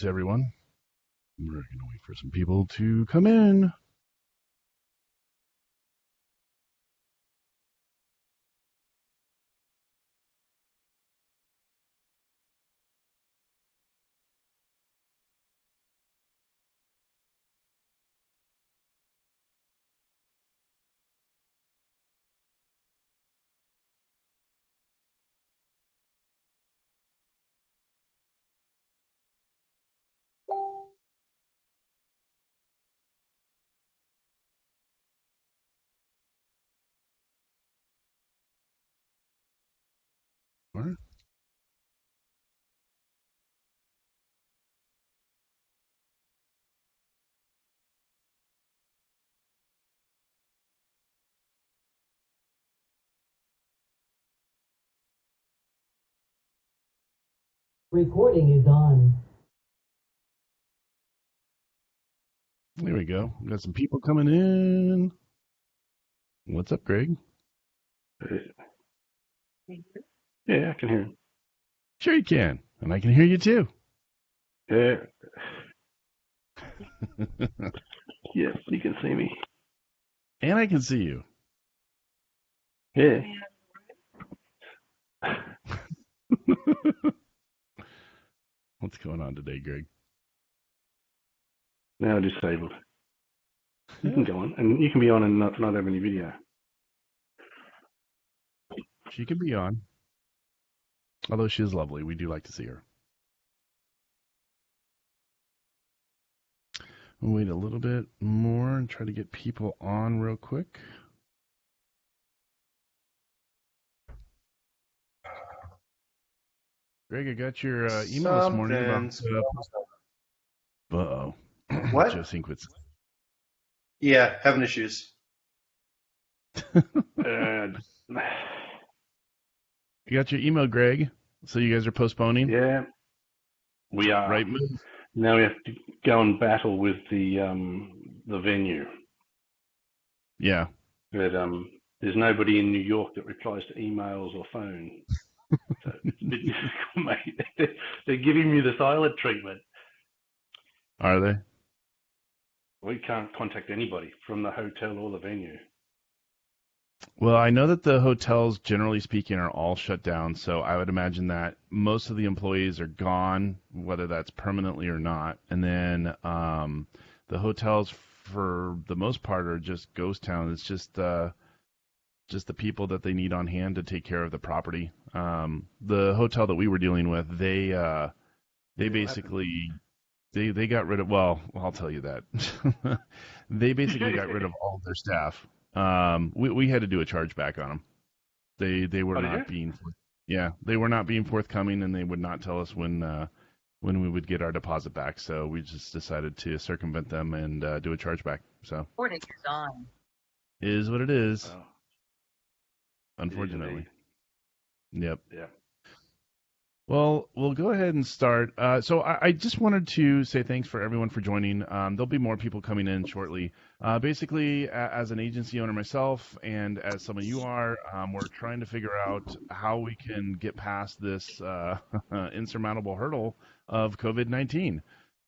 Everyone. We're going to wait for some people to come in. All right. Recording is on. There we go. We got some people coming in. What's up, Greg? Yeah, I can hear him. Sure you can. And I can hear you too. Yeah. Yes, you can see me. And I can see you. Yeah. What's going on today, Greg? Now disabled. You can go on, and you can be on and not have any video. She can be on. Although she is lovely. We do like to see her. We'll wait a little bit more and try to get people on real quick. Greg, I got your email this morning about. Uh-oh. What? Joe Sinkwitz. Yeah, having issues. You got your email, Greg. So you guys are postponing? Yeah, we are. Right. Now we have to go and battle with the venue. Yeah. But there's nobody in New York that replies to emails or phone. So it's a bit difficult, mate. They're giving me the silent treatment. Are they? We can't contact anybody from the hotel or the venue. Well, I know that the hotels, generally speaking, are all shut down, so I would imagine that most of the employees are gone, whether that's permanently or not. And then the hotels, for the most part, are just ghost town. It's just the people that they need on hand to take care of the property. The hotel that we were dealing with, they basically they got rid of. Well, I'll tell you that. They basically got rid of all of their staff. We had to do a chargeback on them. They were not being, yeah, they were not being forthcoming, and they would not tell us when we would get our deposit back. So we just decided to circumvent them and do a chargeback. So Recording is on. Is what it is. Oh. Unfortunately. Yep. Yeah. Well, we'll go ahead and start. So I just wanted to say thanks for everyone for joining. There'll be more people coming in shortly. Basically, as an agency owner myself, and as some of you are, we're trying to figure out how we can get past this insurmountable hurdle of COVID-19.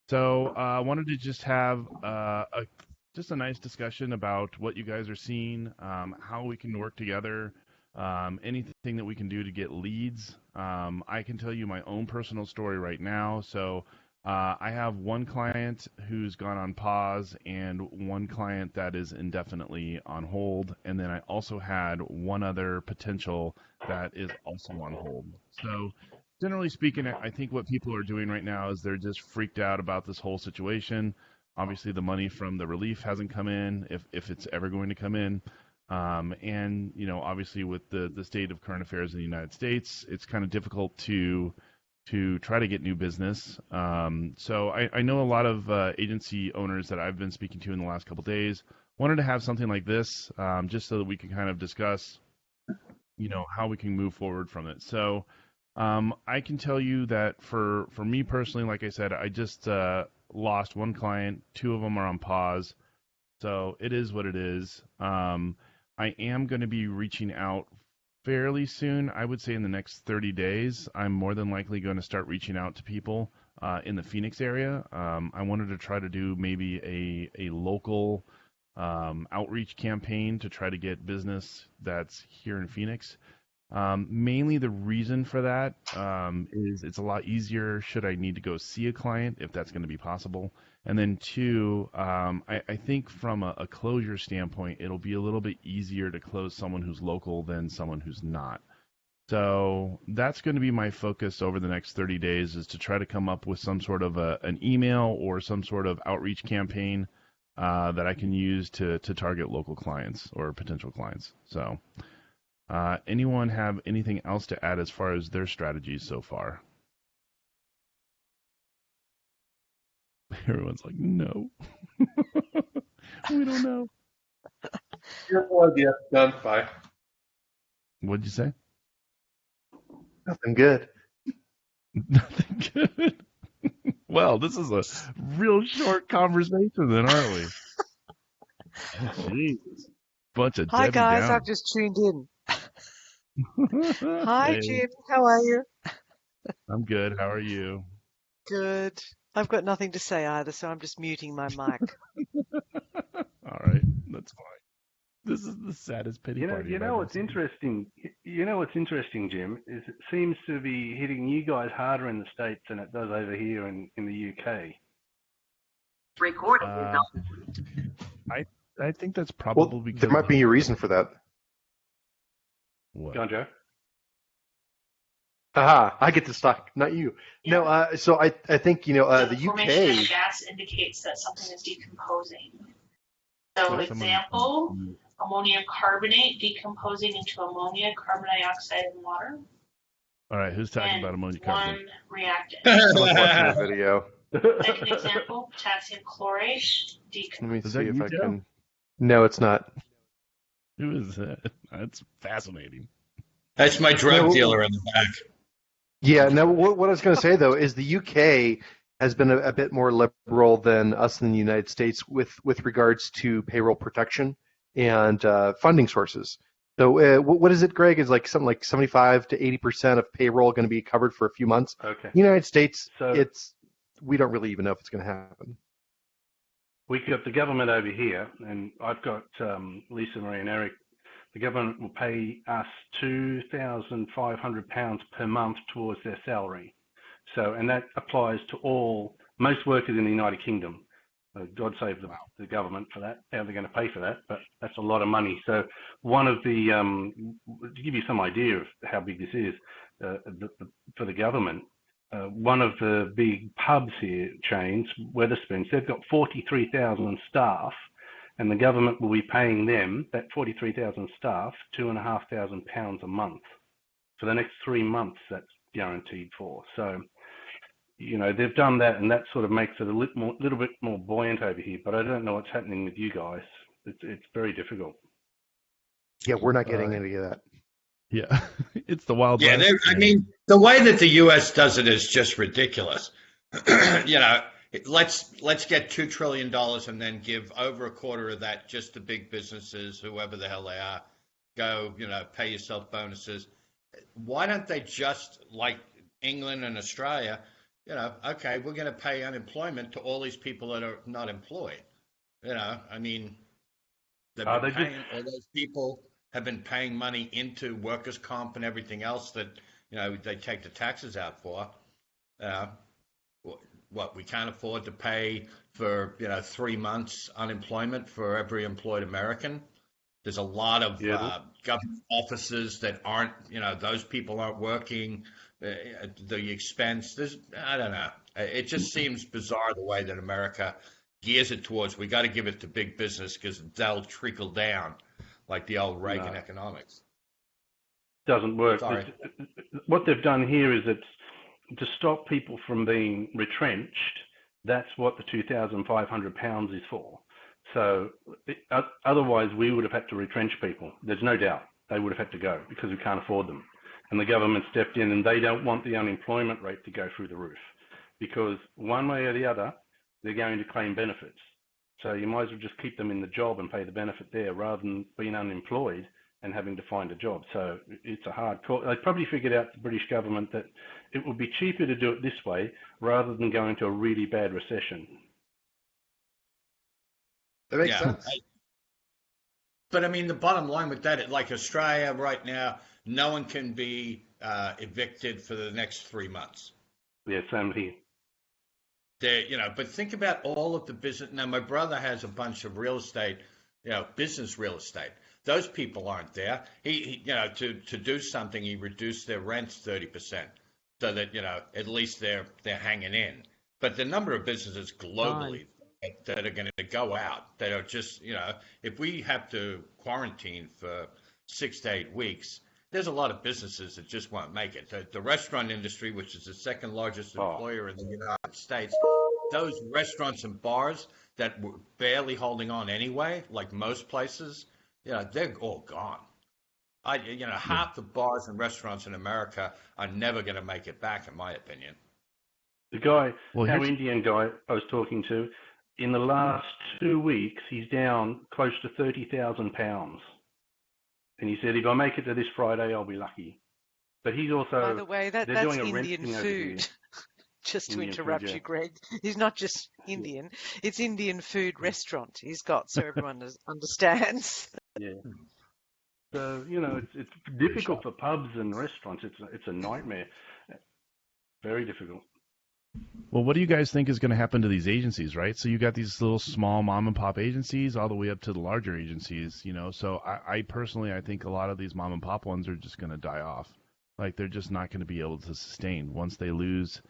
So I wanted to just have just a nice discussion about what you guys are seeing, how we can work together. Anything that we can do to get leads. I can tell you my own personal story right now. So I have one client who's gone on pause and one client that is indefinitely on hold. And then I also had one other potential that is also on hold. So generally speaking, I think what people are doing right now is they're just freaked out about this whole situation. Obviously, the money from the relief hasn't come in, if it's ever going to come in. And, you know, obviously with the state of current affairs in the United States, it's kind of difficult to try to get new business. So I know a lot of agency owners that I've been speaking to in the last couple of days wanted to have something like this, just so that we can kind of discuss, you know, how we can move forward from it. So I can tell you that for me personally, like I said, I just lost one client. Two of them are on pause. So it is what it is. I am going to be reaching out fairly soon. I would say in the next 30 days, I'm more than likely going to start reaching out to people in the Phoenix area. I wanted to try to do maybe a local outreach campaign to try to get business that's here in Phoenix. Mainly the reason for that is it's a lot easier should I need to go see a client, if that's going to be possible. And then two, I think from a closure standpoint, it'll be a little bit easier to close someone who's local than someone who's not. So that's going to be my focus over the next 30 days is to try to come up with some sort of an email or some sort of outreach campaign that I can use to target local clients or potential clients. So. Anyone have anything else to add as far as their strategies so far? Everyone's like, no. We don't know. Beautiful idea. Done. Bye. What'd you say? Nothing good. Nothing good. Well, this is a real short conversation then, aren't we? Jeez. Bunch of Hi Debbie guys, Downers. I've just tuned in. Hi Hey, Jim, how are you? I'm good. How are you? Good. I've got nothing to say either, so I'm just muting my mic. All right, that's fine. This is the saddest pity You know, party you I've know ever what's seen. interesting. You know what's interesting, Jim, is it seems to be hitting you guys harder in the States than it does over here in the UK. Recording is Uh, on. I think that's Well, probably because there might be a reason for that. what? Go on, Joe. Aha, I get to talk, not you. No, so I think, the formation of UK, gas indicates that something is decomposing. So, If someone- example, ammonium carbonate decomposing into ammonia, carbon dioxide, and water. All right, who's talking And about ammonia one carbonate? reactant. I was watching a video. Second example, potassium chlorate Let decomposing. me Is see that if you, I Joe? can. No, it's not. Who is that? That's fascinating. That's my drug No. dealer in the back. Yeah, no, what I was going to say, though, is the UK has been a bit more liberal than us in the United States with regards to payroll protection and funding sources. So what is it, Greg? Is like something like 75 to 80% of payroll going to be covered for a few months? Okay. The United States, So- we don't really even know if it's going to happen. We got the government over here, and I've got Lisa Marie and Eric. The government will pay us £2,500 per month towards their salary. So, and that applies to most workers in the United Kingdom. God save the government for that. How they're going to pay for that, but that's a lot of money. So, one of the to give you some idea of how big this is for the government. One of the big pubs here, chains, Wetherspoons, they've got 43,000 staff, and the government will be paying them, that 43,000 staff, £2,500 a month. For the next 3 months, that's guaranteed for. So, they've done that, and that sort of makes it a little bit more buoyant over here, but I don't know what's happening with you guys. It's very difficult. Yeah, we're not getting any of that. Yeah, it's the Wild Yeah, West. I mean, the way that the U.S. does it is just ridiculous. Let's get $2 trillion and then give over a quarter of that just to big businesses, whoever the hell they are. Go, pay yourself bonuses. Why don't they just, like England and Australia, okay, we're going to pay unemployment to all these people that are not employed. I mean, all those people have been paying money into workers' comp and everything else that, they take the taxes out for. What, we can't afford to pay for, 3 months unemployment for every employed American? There's a lot of government offices that aren't, those people aren't working. The expense, I don't know. It just seems bizarre the way that America gears it towards, we got to give it to big business because they'll trickle down like the old Reagan economics. Doesn't work. Sorry. What they've done here is it's to stop people from being retrenched. That's what the £2,500 is for. So otherwise we would have had to retrench people. There's no doubt they would have had to go because we can't afford them. And the government stepped in, and they don't want the unemployment rate to go through the roof because one way or the other, they're going to claim benefits. So you might as well just keep them in the job and pay the benefit there rather than being unemployed and having to find a job. So it's a hard call. They probably figured out, the British government, that it would be cheaper to do it this way rather than go into a really bad recession. That makes Yeah. sense. But I mean, the bottom line with that, like Australia right now, no one can be evicted for the next 3 months. Yeah, same here. But think about all of the business. Now, my brother has a bunch of real estate, business real estate. Those people aren't there. To do something, he reduced their rents 30%, so that at least they're hanging in. But the number of businesses globally that are going to go out, that are just, if we have to quarantine for 6 to 8 weeks, there's a lot of businesses that just won't make it. The restaurant industry, which is the second largest employer in the United States, those restaurants and bars that were barely holding on anyway, like most places, they're all gone. Half the bars and restaurants in America are never going to make it back, in my opinion. The guy, Well, our Indian guy I was talking to, in the last 2 weeks, he's down close to 30,000 pounds. And he said, if I make it to this Friday, I'll be lucky. But he's also, By the way, they're that's doing a rent Indian thing over here. food. Just to Indian food, interrupt yeah. you, Greg, he's not just Indian. It's Indian food restaurant he's got, so everyone understands. Yeah. So, it's difficult for pubs and restaurants. It's a nightmare. Very difficult. Well, what do you guys think is going to happen to these agencies, right? So you got these little small mom and pop agencies all the way up to the larger agencies, So I personally, I think a lot of these mom and pop ones are just going to die off. Like they're just not going to be able to sustain once they lose,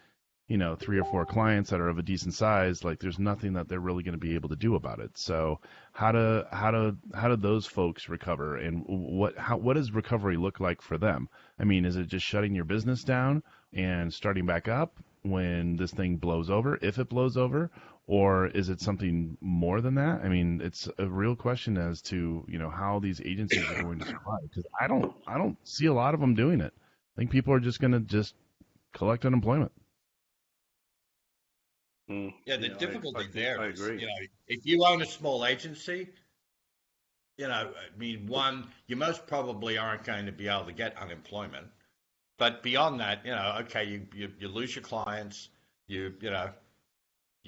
3 or 4 clients that are of a decent size. Like there's nothing that they're really going to be able to do about it. So how do those folks recover, and what does recovery look like for them? I mean, is it just shutting your business down and starting back up when this thing blows over, if it blows over, or is it something more than that? I mean, it's a real question as to how these agencies are going to survive, because I don't see a lot of them doing it. I think people are just going to just collect unemployment. Yeah, the difficulty there is, agree. if you own a small agency, one, you most probably aren't going to be able to get unemployment. But beyond that, okay, you lose your clients, you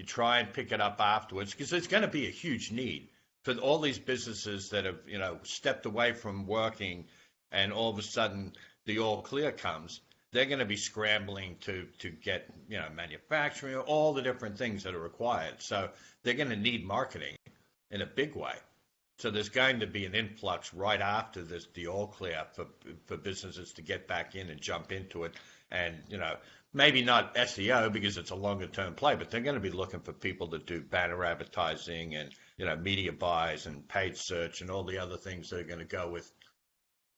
try and pick it up afterwards, because there's going to be a huge need for all these businesses that have, stepped away from working, and all of a sudden the all clear comes. They're going to be scrambling to get, manufacturing, all the different things that are required. So they're going to need marketing in a big way. So there's going to be an influx right after the all clear for businesses to get back in and jump into it. And, maybe not SEO because it's a longer term play, but they're going to be looking for people to do banner advertising and, media buys and paid search and all the other things that are going to go with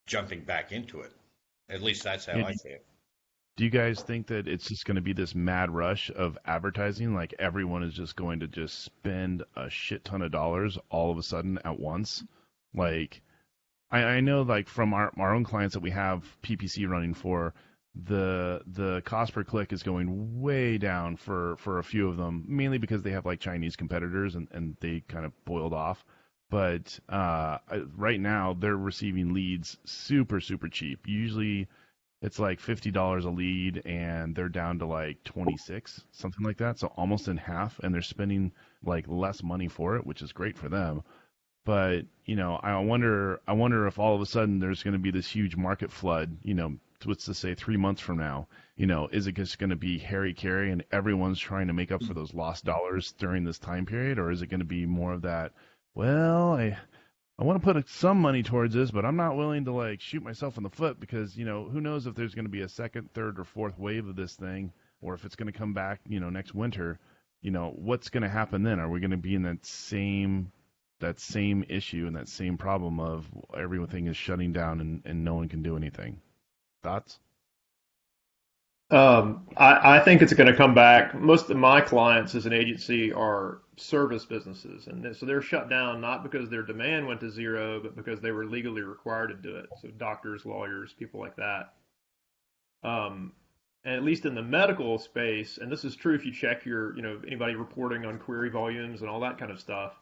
jumping back into it. At least that's how I see it. Do you guys think that it's just going to be this mad rush of advertising? Like everyone is just going to just spend a shit ton of dollars all of a sudden at once? Like, I know like from our own clients that we have PPC running for, the cost per click is going way down for a few of them, mainly because they have like Chinese competitors and they kind of boiled off. But right now they're receiving leads super, super cheap. Usually it's like $50 a lead, and they're down to like 26, something like that. So almost in half, and they're spending like less money for it, which is great for them. But I wonder if all of a sudden there's going to be this huge market flood. What's to say 3 months from now? Is it just going to be Harry Carey and everyone's trying to make up for those lost dollars during this time period, or is it going to be more of that? Well, I want to put some money towards this, but I'm not willing to like shoot myself in the foot because, who knows if there's going to be a second, third, or fourth wave of this thing, or if it's going to come back, next winter. What's going to happen then? Are we going to be in that same issue and that same problem of everything is shutting down and no one can do anything? Thoughts? I think it's going to come back. Most of my clients as an agency are service businesses, and so they're shut down not because their demand went to zero, but because they were legally required to do it. So doctors, lawyers, people like that. And at least in the medical space, and this is true if you check your, anybody reporting on query volumes and all that kind of stuff,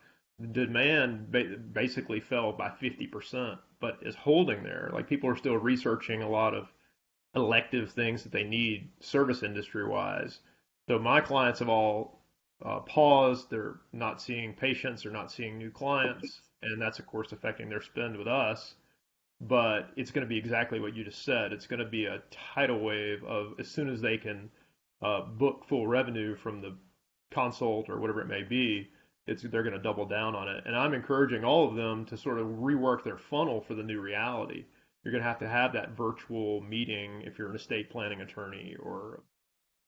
demand basically fell by 50%, but is holding there. Like people are still researching a lot of elective things that they need service industry wise. So my clients have all paused. They're not seeing patients. They're not seeing new clients. And that's, of course, affecting their spend with us. But it's going to be exactly what you just said. It's going to be a tidal wave of as soon as they can book full revenue from the consult or whatever it may be, they're going to double down on it. And I'm encouraging all of them to sort of rework their funnel for the new reality. You're going to have that virtual meeting if you're an estate planning attorney or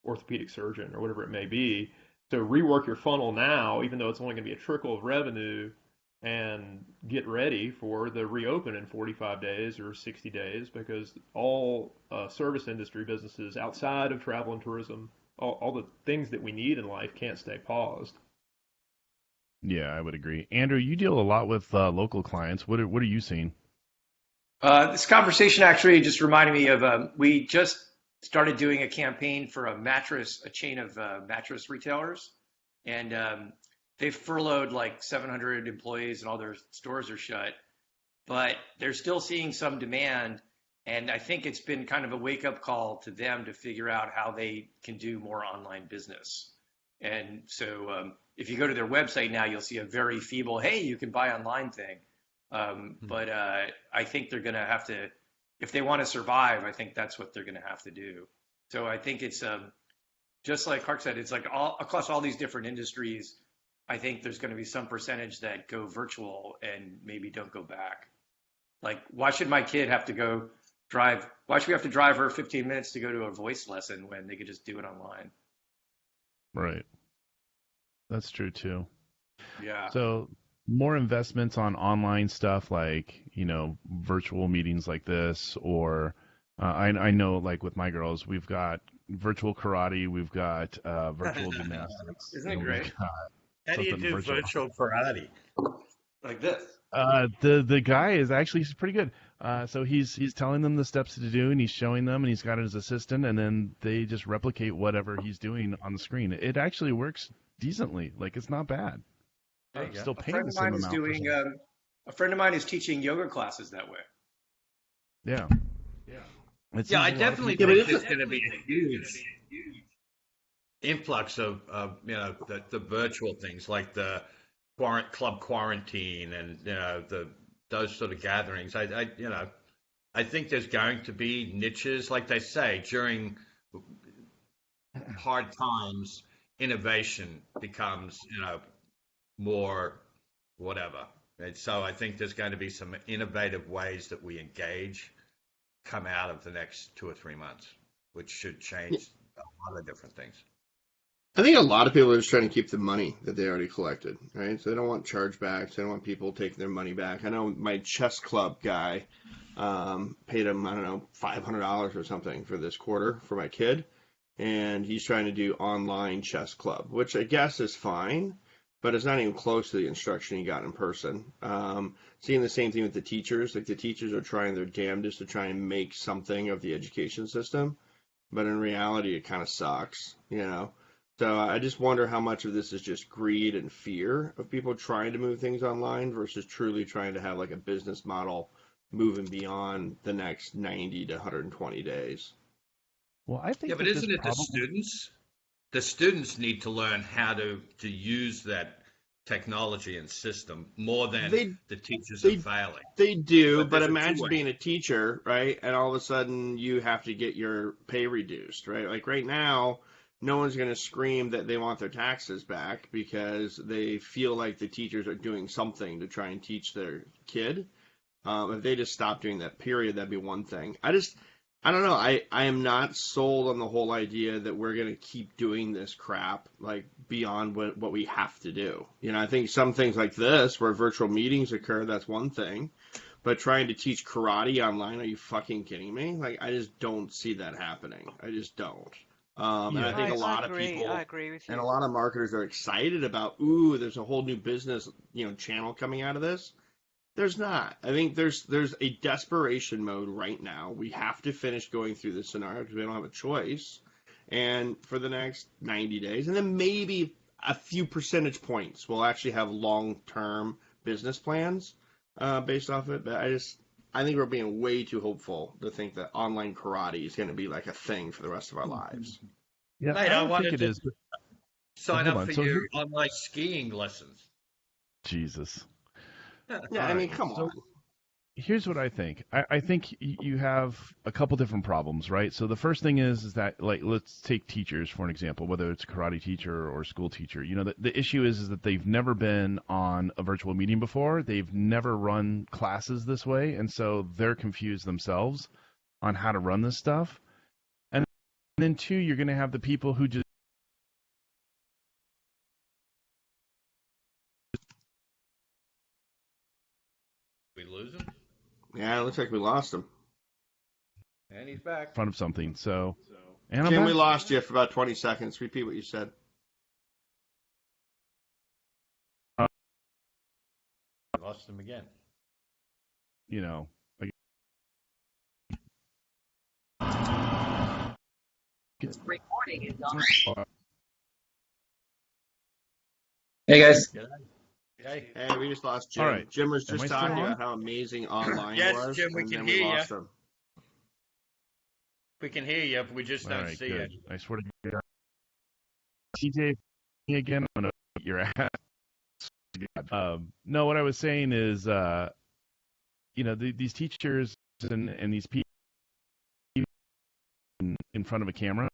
orthopedic surgeon or whatever it may be. So rework your funnel now, even though it's only going to be a trickle of revenue, and get ready for the reopen in 45 days or 60 days, because all service industry businesses outside of travel and tourism, all the things that we need in life can't stay paused. Yeah, I would agree. Andrew, you deal a lot with local clients. What are you seeing? This conversation actually just reminded me of we just started doing a campaign for a chain of mattress retailers, and they've furloughed like 700 employees and all their stores are shut, but they're still seeing some demand. And I think it's been kind of a wake up call to them to figure out how they can do more online business. And so if you go to their website now, you'll see a very feeble, hey, you can buy online thing. But I think they're going to have to, if they want to survive, I think that's what they're going to have to do. So I think it's just like Clark said, it's like across all these different industries, I think there's going to be some percentage that go virtual and maybe don't go back. Like, why should my kid have to go drive? Why should we have to drive her 15 minutes to go to a voice lesson when they could just do it online? Right. That's true too. Yeah. So more investments on online stuff like, virtual meetings like this, or I know like with my girls, we've got virtual karate, we've got virtual gymnastics. Isn't it great? How do you do virtual karate? Like this. The guy is actually he's pretty good. So he's telling them the steps to do, and he's showing them, and he's got his assistant, and then they just replicate whatever he's doing on the screen. It actually works decently. Like, it's not bad. Still paying the same amount. A friend of mine is teaching yoga classes that way. Yeah. Yeah, I definitely think there's going to be a huge influx of the virtual things like the club quarantine and those sort of gatherings. I think there's going to be niches, like they say, during hard times. Innovation becomes more whatever. And so I think there's going to be some innovative ways that we engage come out of the next 2 or 3 months, which should change a lot of different things. I think a lot of people are just trying to keep the money that they already collected, right? So they don't want chargebacks. They don't want people taking their money back. I know my chess club guy paid him, I don't know, $500 or something for this quarter for my kid. And he's trying to do online chess club, which I guess is fine, but it's not even close to the instruction he got in person. Seeing the same thing with the teachers. Like, the teachers are trying their damnedest to try and make something of the education system, but in reality, it kind of sucks, So I just wonder how much of this is just greed and fear of people trying to move things online versus truly trying to have like a business model moving beyond the next 90 to 120 days. Well, I think. Yeah, but isn't it the students? The students need to learn how to use that technology and system more than the teachers are failing. They do, but imagine being a teacher, right? And all of a sudden you have to get your pay reduced, right? Like right now, no one's going to scream that they want their taxes back because they feel like the teachers are doing something to try and teach their kid. If they just stop doing that, period, that'd be one thing. I don't know. I am not sold on the whole idea that we're going to keep doing this crap like beyond what we have to do. I think some things like this, where virtual meetings occur, that's one thing. But trying to teach karate online, are you fucking kidding me? Like, I just don't see that happening. I just don't. And I think a lot of people I agree with you. and a lot of marketers are excited about, there's a whole new business, channel coming out of this. There's not. I think there's a desperation mode right now. We have to finish going through this scenario because we don't have a choice. And for the next 90 days, and then maybe a few percentage points will actually have long-term business plans based off it. But I think we're being way too hopeful to think that online karate is going to be like a thing for the rest of our lives. Yeah, Mate, I I don't think wanted it to is. But sign hold up on. for So your here, online skiing lessons. Jesus. Yeah, All I right. mean, come So on. here's what I think. I think you have a couple different problems, right? So the first thing is that, like, let's take teachers for an example, whether it's a karate teacher or a school teacher. You know, the issue is that they've never been on a virtual meeting before. They've never run classes this way, and so they're confused themselves on how to run this stuff. And then two, you're going to have the people who just We lose him, Yeah, it looks like we lost him. and he's in back. front of something. So, and I'm Jim, we back. lost you for about 20 seconds. Repeat what you said. Lost him again. You know, like, Hey guys. G'day. Hey. Hey, we just lost Jim. all right. Jim was Am I just still talking on? about how amazing online Yes, was, Jim, we and can then hear we you. lost him. We can hear you, but we just All don't right, see good. you. I swear to God, TJ, me again, I'm gonna beat your ass. No, what I was saying is, you know, these teachers and these people in front of a camera,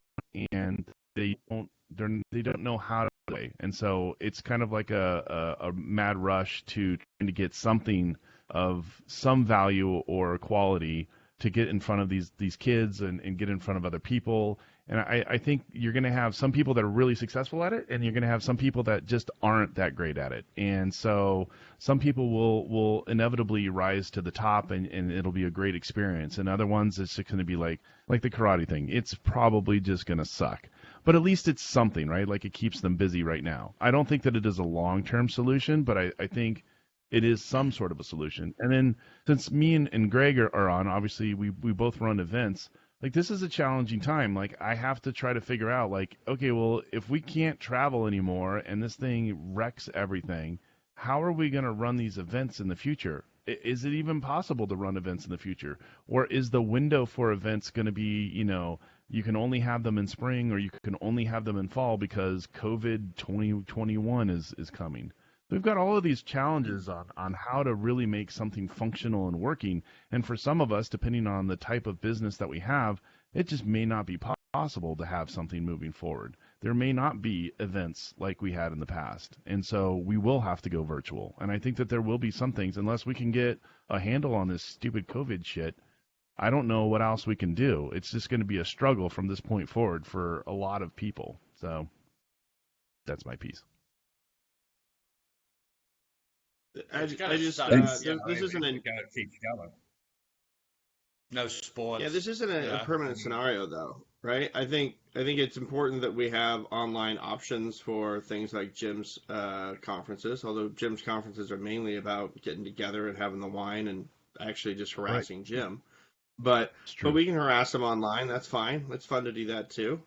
and they don't know how to play, and so it's kind of like a mad rush to trying to get something of some value or quality to get in front of these kids and get in front of other people. And I think you're going to have some people that are really successful at it, and you're going to have some people that just aren't that great at it. And so some people will inevitably rise to the top, and it'll be a great experience. And other ones, it's just going to be like the karate thing. It's probably just going to suck. But at least it's something, right? Like, it keeps them busy right now. I don't think that it is a long-term solution, but I think it is some sort of a solution. And then since me and Greg are on, obviously we both run events. Like, this is a challenging time. Like, I have to try to figure out, like, okay, well, if we can't travel anymore and this thing wrecks everything, how are we going to run these events in the future? Is it even possible to run events in the future? Or is the window for events going to be, you know, you can only have them in spring or you can only have them in fall because COVID 2021 is coming? We've got all of these challenges on how to really make something functional and working. And for some of us, depending on the type of business that we have, it just may not be possible to have something moving forward. There may not be events like we had in the past. And so we will have to go virtual. And I think that there will be some things, unless we can get a handle on this stupid COVID shit, I don't know what else we can do. It's just going to be a struggle from this point forward for a lot of people. So that's my piece. I It's gonna just suck. Thanks. You know, this if isn't it a keeps going. No sports. yeah, this isn't a Yeah. permanent scenario though, right? I think it's important that we have online options for things like Jim's conferences. Although Jim's conferences are mainly about getting together and having the wine and actually just Right. harassing Jim. But It's true. we can harass him online. That's fine. It's fun to do that too.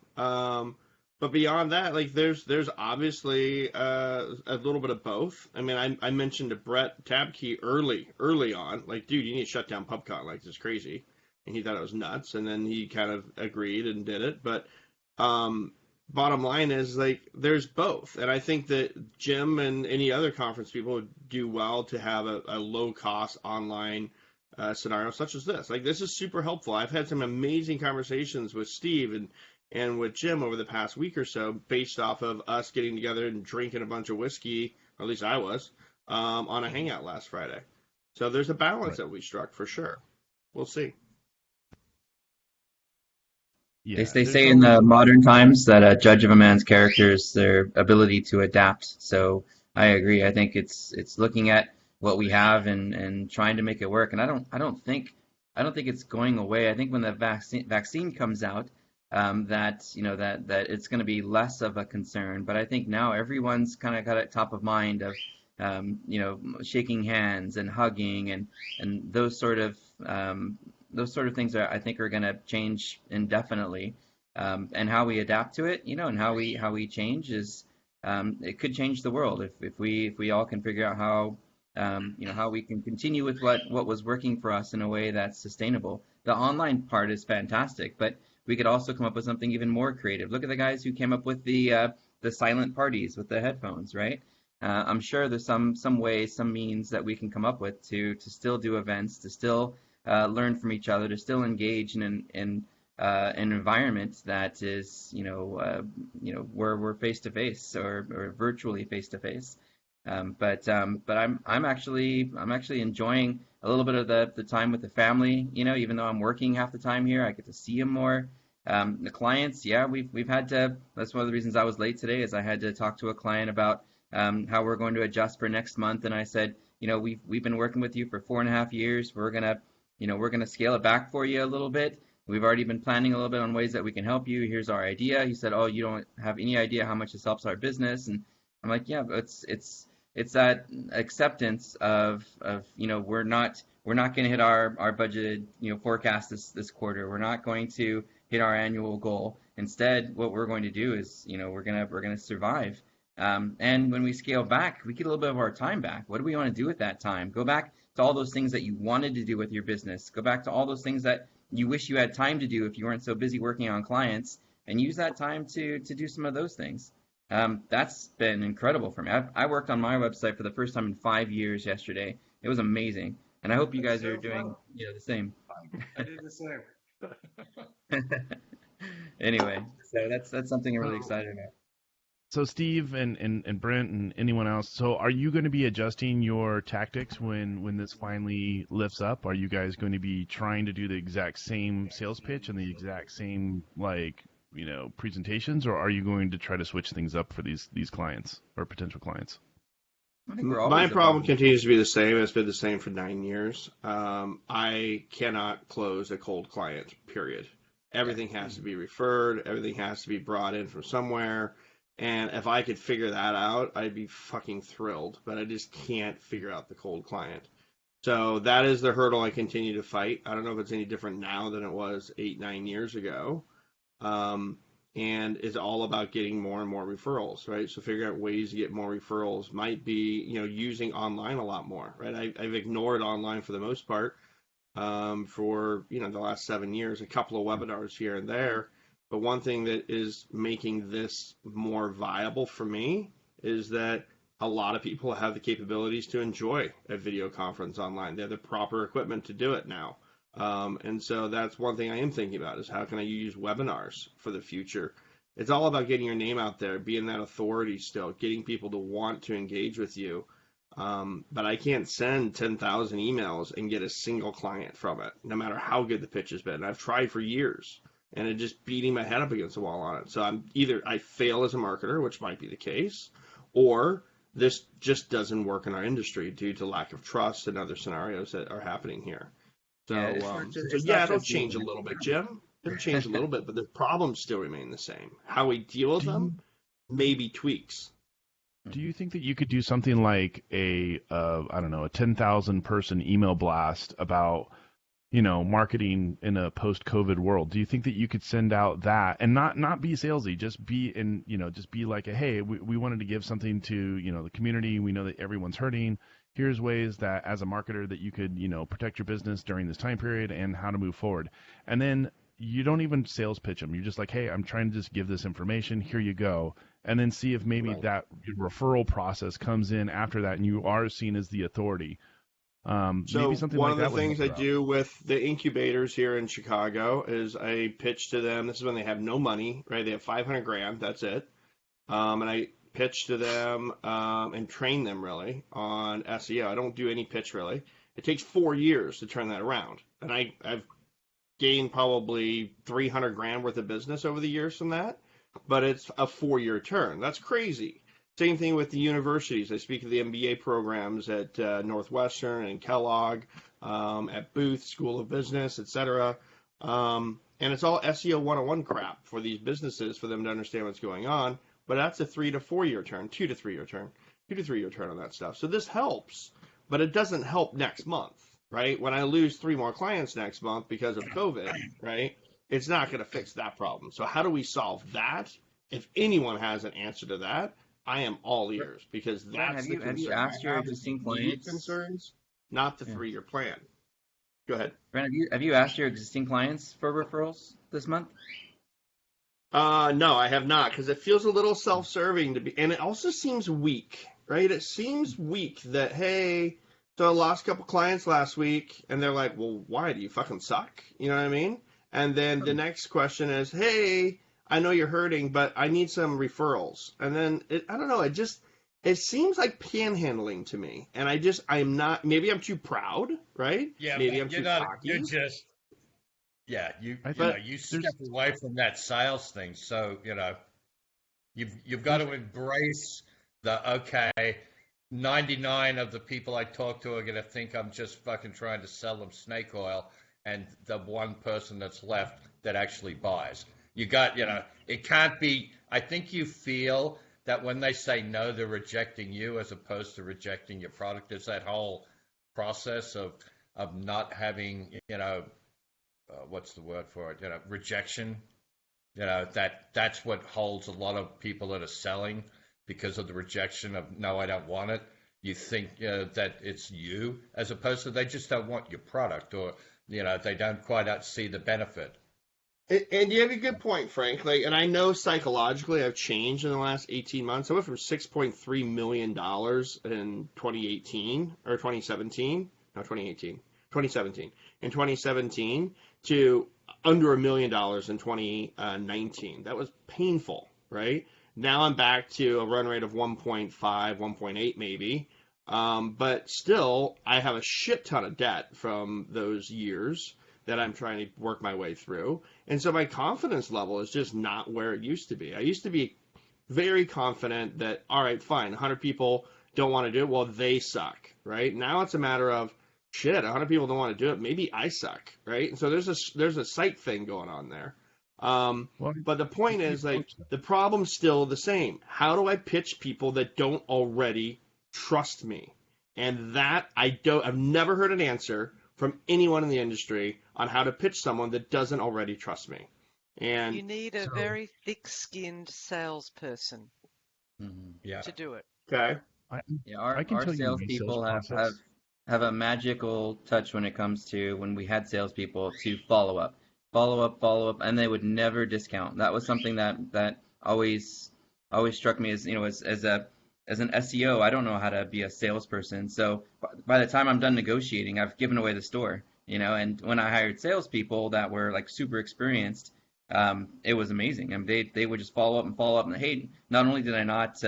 But beyond that, like there's obviously a little bit of both. I mean, I mentioned to Brett Tabkey early on, like, dude, you need to shut down PubCon. Like, this is crazy, and he thought it was nuts, and then he kind of agreed and did it. But bottom line is, like, there's both, and I think that Jim and any other conference people would do well to have a low cost online scenario such as this. Like, this is super helpful. I've had some amazing conversations with Steve and with Jim over the past week or so, based off of us getting together and drinking a bunch of whiskey, or at least I was, on a hangout last Friday. So there's a balance Right. that we struck for sure. We'll see. They, Yeah, they there's say in always modern times that a judge of a man's character is their ability to adapt. So I agree. I think it's looking at what we have and trying to make it work. And I don't think it's going away. I think when the vaccine comes out, that that it's going to be less of a concern. But I think now everyone's kind of got it top of mind of shaking hands and hugging and those sort of things I think are going to change indefinitely. And how we adapt to it, and how we change it could change the world if we all can figure out how how we can continue with what was working for us in a way that's sustainable. The online part is fantastic, but we could also come up with something even more creative. Look at the guys who came up with the silent parties with the headphones, right? I'm sure there's some ways, some means that we can come up with to still do events, to still learn from each other, to still engage in an environment that is, where we're face to face or virtually face to face. But I'm actually enjoying a little bit of the time with the family. Even though I'm working half the time here, I get to see them more. The clients, yeah, we've had to. That's one of the reasons I was late today, is I had to talk to a client about how we're going to adjust for next month, and I said, we've been working with you for 4.5 years. We're gonna scale it back for you a little bit. We've already been planning a little bit on ways that we can help you. Here's our idea. He said, oh, you don't have any idea how much this helps our business. And I'm like, yeah, but it's that acceptance of we're not going to hit our budgeted forecast this quarter. We're not going to hit our annual goal. Instead, what we're going to do is we're gonna survive. And when we scale back, we get a little bit of our time back. What do we want to do with that time? Go back to all those things that you wanted to do with your business. Go back to all those things that you wish you had time to do if you weren't so busy working on clients, and use that time to do some of those things. That's been incredible for me. I worked on my website for the first time in 5 years yesterday. It was amazing, and I hope you guys are doing the same. I did the same. Anyway, so that's something I'm really excited about. So Steve and Brent and anyone else, so are you going to be adjusting your tactics when this finally lifts up? Are you guys going to be trying to do the exact same sales pitch and the exact same presentations, or are you going to try to switch things up for these clients or potential clients? My problem continues to be the same. It's been the same for 9 years. I cannot close a cold client, period. Everything has to be referred. Everything has to be brought in from somewhere. And if I could figure that out, I'd be fucking thrilled. But I just can't figure out the cold client. So that is the hurdle I continue to fight. I don't know if it's any different now than it was 8-9 years ago. And it's all about getting more and more referrals, right? So figuring out ways to get more referrals might be, using online a lot more, right? I've ignored online for the most part for, the last 7 years, a couple of webinars here and there. But one thing that is making this more viable for me is that a lot of people have the capabilities to enjoy a video conference online. They have the proper equipment to do it now. And so that's one thing I am thinking about, is how can I use webinars for the future? It's all about getting your name out there, being that authority still, getting people to want to engage with you. But I can't send 10,000 emails and get a single client from it, no matter how good the pitch has been. I've tried for years, and I'm just beating my head up against the wall on it. So I fail as a marketer, which might be the case, or this just doesn't work in our industry due to lack of trust and other scenarios that are happening here. So, it'll change a little bit, Jim. It'll change a little bit, but the problems still remain the same. How we deal with them, maybe tweaks. Do you think that you could do something like a 10,000 person email blast about, marketing in a post-COVID world? Do you think that you could send out that and not be salesy, just be like, hey, we wanted to give something to, the community. We know that everyone's hurting. Here's ways that as a marketer that you could, protect your business during this time period and how to move forward. And then you don't even sales pitch them. You're just like, hey, I'm trying to just give this information. Here you go. And then see if maybe that referral process comes in after that and you are seen as the authority. Maybe something one like that. Of the things I do with the incubators here in Chicago is I pitch to them. This is when they have no money, right? They have $500,000. That's it. And I pitch to them and train them really on SEO. I don't do any pitch really. It takes 4 years to turn that around. And I've gained probably $300,000 worth of business over the years from that, but it's a 4-year turn. That's crazy. Same thing with the universities. I speak of the MBA programs at Northwestern and Kellogg, at Booth School of Business, etc. And it's all SEO 101 crap for these businesses for them to understand what's going on. But that's a 3 to 4 year turn, 2 to 3 year turn, 2 to 3 year turn on that stuff. So this helps, but it doesn't help next month, right? When I lose 3 more clients next month because of COVID, right? It's not going to fix that problem. So how do we solve that? If anyone has an answer to that, I am all ears because Brent, that's the have you concern asked I your have is the existing immediate clients? concerns, not the Yeah. 3-year plan. Go ahead. Brent, have you asked your existing clients for referrals this month? No, I have not, because it feels a little self-serving to be, and it also seems weak, right? It seems weak that, hey, so I lost a couple clients last week, and they're like, well, why? Do you fucking suck? You know what I mean? And then the next question is, hey, I know you're hurting, but I need some referrals. And then I don't know, it seems like panhandling to me, and I'm not. Maybe I'm too proud, right? Yeah, Maybe but I'm you're too not. You're cocky. just. Yeah, you I you know think But you there's step away from that sales thing. So you've got there's to embrace the okay. 99 of the people I talk to are going to think I'm just fucking trying to sell them snake oil, and the one person that's left that actually buys. It can't be. I think you feel that when they say no, they're rejecting you as opposed to rejecting your product. There's that whole process of not having, what's the word for it? Rejection. That's what holds a lot of people that are selling because of the rejection of no, I don't want it. You think that it's you, as opposed to they just don't want your product, or they don't quite see the benefit. And you have a good point, Frank. Like, and I know psychologically I've changed in the last 18 months. I went from $6.3 million in 2018 or 2017, no, 2018, 2017, in 2017 to under $1 million in 2019. That was painful, right? Now I'm back to a run rate of 1.5, 1.8 maybe. But still, I have a shit ton of debt from those years that I'm trying to work my way through. And so my confidence level is just not where it used to be. I used to be very confident that, all right, fine, 100 people don't want to do it. Well, they suck, right? Now it's a matter of, shit, 100 people don't want to do it. Maybe I suck, right? And so there's a psych thing going on there. well, But the point is, like, the problem's still the same. How do I pitch people that don't already trust me? And that I've never heard an answer from anyone in the industry on how to pitch someone that doesn't already trust me. And You need a so, very thick-skinned salesperson Yeah. to do it. okay. I Yeah, I can our tell you my sales salespeople process. have a magical touch when it comes to when we had salespeople to follow up, and they would never discount. That was something that always struck me as as an SEO. I don't know how to be a salesperson, so by the time I'm done negotiating, I've given away the store. And when I hired salespeople that were like super experienced, it was amazing. I mean, they would just follow up, and hey, not only did I not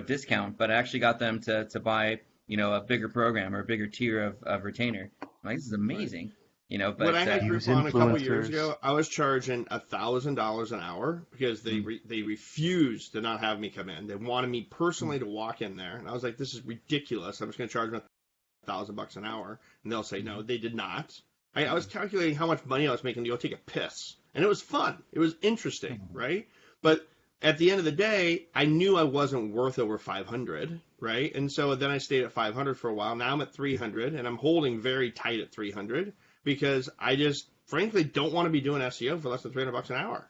discount, but I actually got them to buy, a bigger program or a bigger tier of retainer. I'm like, this is Right. amazing, When I but had Use Groupon a couple years influencers. ago, I was charging $1,000 an hour because they refused to not have me come in. They wanted me personally to walk in there, and I was like, "This is ridiculous. I'm just going to charge them $1,000 an hour," and they'll say no. They did not. I was calculating how much money I was making to go take a piss, and it was fun. It was interesting, right? But at the end of the day, I knew I wasn't worth over 500, right? And so then I stayed at 500 for a while. Now I'm at 300, and I'm holding very tight at 300 because I just frankly don't want to be doing SEO for less than $300 an hour.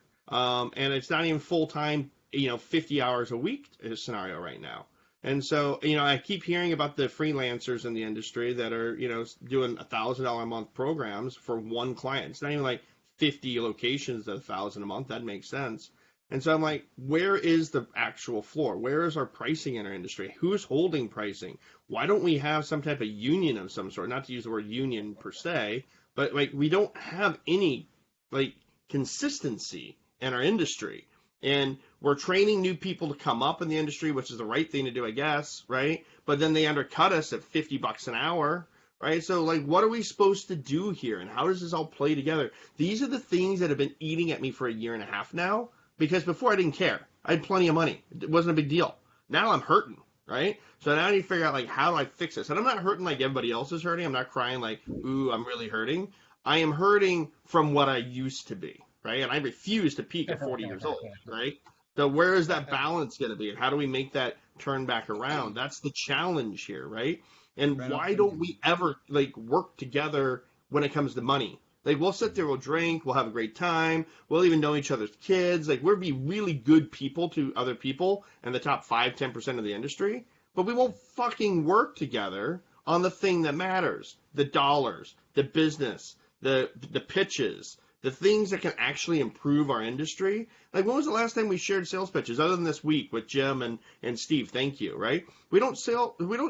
And it's not even full time, 50 hours a week scenario right now. And so, I keep hearing about the freelancers in the industry that are, doing $1,000 a month programs for one client. It's not even like 50 locations at $1,000 a month. That makes sense. And so I'm like, where is the actual floor? Where is our pricing in our industry? Who's holding pricing? Why don't we have some type of union of some sort? Not to use the word union per se, but like we don't have any like consistency in our industry. And we're training new people to come up in the industry, which is the right thing to do, I guess, right? But then they undercut us at $50 an hour, right? So like, what are we supposed to do here? And how does this all play together? These are the things that have been eating at me for a year and a half now, because before I didn't care. I had plenty of money. It wasn't a big deal. Now I'm hurting, right? So now I need to figure out like, how do I fix this? And I'm not hurting like everybody else is hurting. I'm not crying like, ooh, I'm really hurting. I am hurting from what I used to be, right? And I refuse to peak at 40 years old, right? So where is that balance going to be? And how do we make that turn back around? That's the challenge here, right? And Brent, why don't we ever like work together when it comes to money? Like, we'll sit there, we'll drink, we'll have a great time, we'll even know each other's kids. Like, we'll be really good people to other people in the top 5-10% of the industry, but we won't fucking work together on the thing that matters, the dollars, the business, the pitches, the things that can actually improve our industry. Like, when was the last time we shared sales pitches other than this week with Jim and Steve? Thank you, right? We don't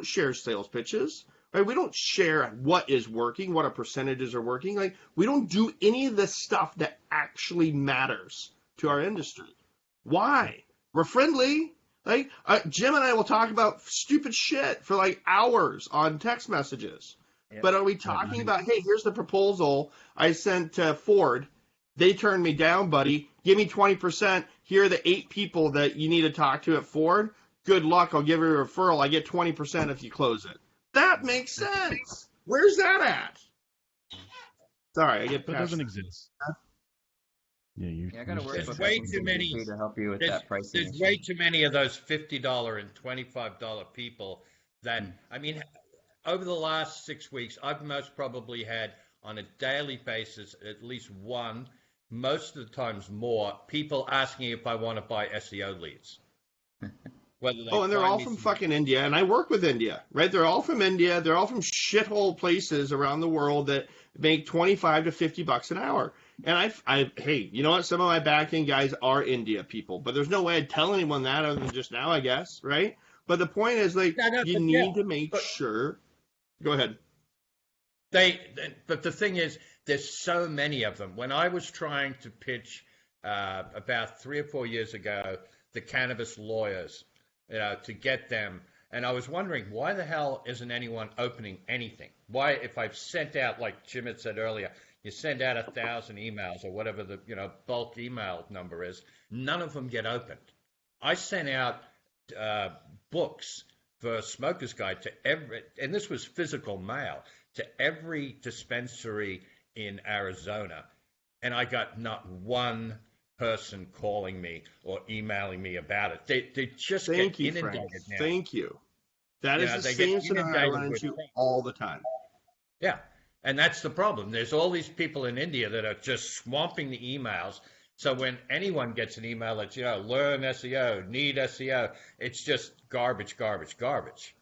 share sales pitches, right? We don't share what is working, what our percentages are working. Like, we don't do any of the stuff that actually matters to our industry. Why? We're friendly. Like, Jim and I will talk about stupid shit for like hours on text messages. Yep. But are we talking about, hey, here's the proposal I sent to Ford. They turned me down, buddy. Give me 20%. Here are the 8 people that you need to talk to at Ford. Good luck. I'll give you a referral. I get 20% if you close it. That makes sense. Where's that at? Sorry, I get That past doesn't exist. Yeah, I got to work There's with way customers too many. industry to help you with There's, that pricing there's issue. way too many of those $50 and $25 people that, I mean, over the last 6 weeks, I've most probably had on a daily basis at least one, most of the times more, people asking if I want to buy SEO leads. Whether they and they're find all me from some- fucking India, and I work with India, right? They're all from India. They're all from shithole places around the world that make 25 to 50 bucks an hour. And hey, you know what? Some of my back-end guys are India people, but there's no way I'd tell anyone that other than just now, I guess, right? But the point is, like, you need to make sure. Go ahead. But the thing is, there's so many of them. When I was trying to pitch about 3 or 4 years ago, the cannabis lawyers, to get them, and I was wondering, why the hell isn't anyone opening anything? Why, if I've sent out, like Jim had said earlier, you send out 1,000 emails or whatever the bulk email number is, none of them get opened. I sent out books for Smoker's Guide to every, and this was physical mail, to every dispensary in Arizona, and I got not one person calling me or emailing me about it. They just Thank get you, inundated Frank. now. Thank you. That is the they same get scenario I run inundated into with all the time. Yeah, and that's the problem. There's all these people in India that are just swamping the emails. So when anyone gets an email that's, learn SEO, need SEO, it's just garbage, garbage, garbage.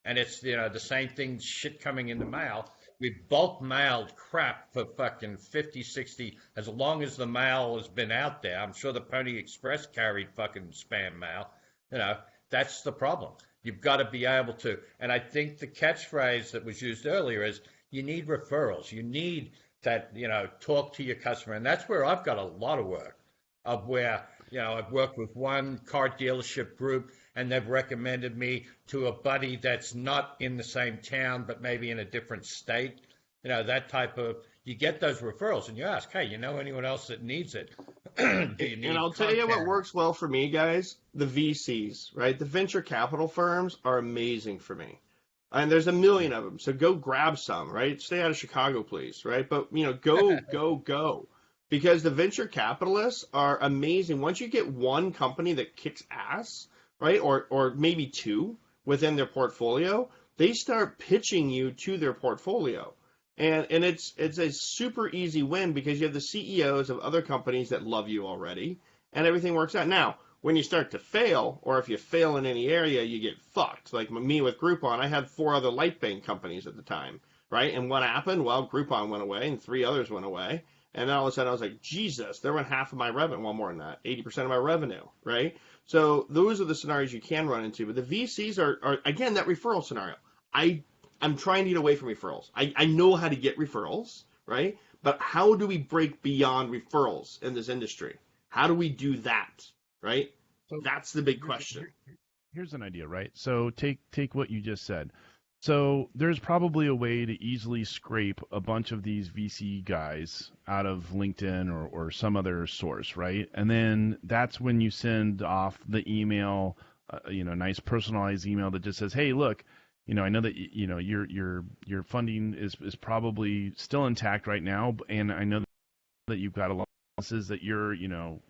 And it's, the same thing, shit coming in the mail. We've bulk mailed crap for fucking 50, 60, as long as the mail has been out there. I'm sure the Pony Express carried fucking spam mail. That's the problem. You've got to be able to, and I think the catchphrase that was used earlier is you need referrals. You need that, talk to your customer. And that's where I've got a lot of work of where, I've worked with one car dealership group and they've recommended me to a buddy that's not in the same town, but maybe in a different state. That type of, you get those referrals and you ask, hey, you know anyone else that needs it? Do you need And I'll tell you what contact? works well for me, guys. The VCs, right? The venture capital firms are amazing for me. And there's a million of them. So go grab some, right? Stay out of Chicago, please, right? But, go. Because the venture capitalists are amazing. Once you get one company that kicks ass, right? Or maybe two within their portfolio, they start pitching you to their portfolio. And it's a super easy win because you have the CEOs of other companies that love you already and everything works out. Now, when you start to fail, or if you fail in any area, you get fucked. Like me with Groupon, I had 4 other light bank companies at the time, right? And what happened? Well, Groupon went away and 3 others went away. And then all of a sudden I was like, Jesus, there went half of my revenue, well, more than that, 80% of my revenue, right? So those are the scenarios you can run into. But the VCs are again, that referral scenario. I'm trying to get away from referrals. I know how to get referrals, right? But how do we break beyond referrals in this industry? How do we do that, right? So that's the big question. Here's an idea, right? So take what you just said. So there's probably a way to easily scrape a bunch of these VC guys out of LinkedIn or some other source, right? And then that's when you send off the email, nice personalized email that just says, hey, look, I know that your funding is probably still intact right now, and I know that you've got a lot of losses that you're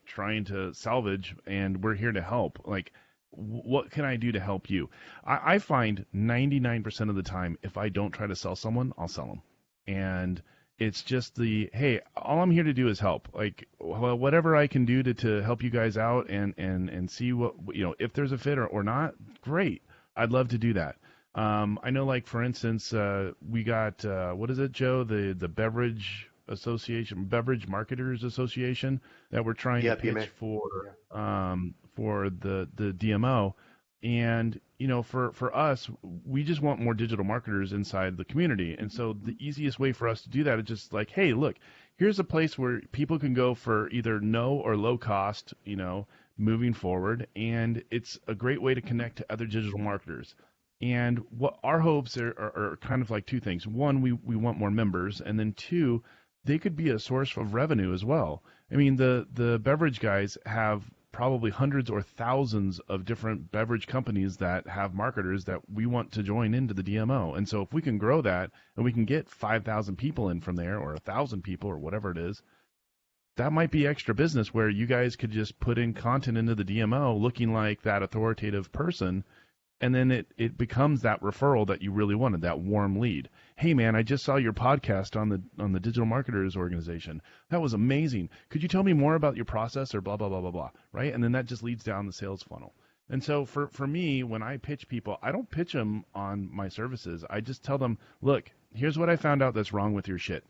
trying to salvage, and we're here to help. Like, what can I do to help you? I find 99% of the time, if I don't try to sell someone, I'll sell them. And It's just hey, all I'm here to do is help. Like, well, whatever I can do to help you guys out and see what, if there's a fit or not, great. I'd love to do that. I know, like, for instance, we got, what is it, Joe? The Beverage Marketers Association that we're trying to pitch for the DMO. And, for us, we just want more digital marketers inside the community. And so the easiest way for us to do that is just like, hey, look, here's a place where people can go for either no or low cost, moving forward. And it's a great way to connect to other digital marketers. And what our hopes are kind of like two things. One, we want more members. And then two, they could be a source of revenue as well. I mean, the beverage guys have probably hundreds or thousands of different beverage companies that have marketers that we want to join into the DMO. And so if we can grow that and we can get 5,000 people in from there, or 1,000 people, or whatever it is, that might be extra business where you guys could just put in content into the DMO looking like that authoritative person. And then it becomes that referral that you really wanted, that warm lead. Hey, man, I just saw your podcast on the Digital Marketers Organization. That was amazing. Could you tell me more about your process, or blah, blah, blah, blah, blah, right? And then that just leads down the sales funnel. And so for me, when I pitch people, I don't pitch them on my services. I just tell them, look, here's what I found out that's wrong with your shit.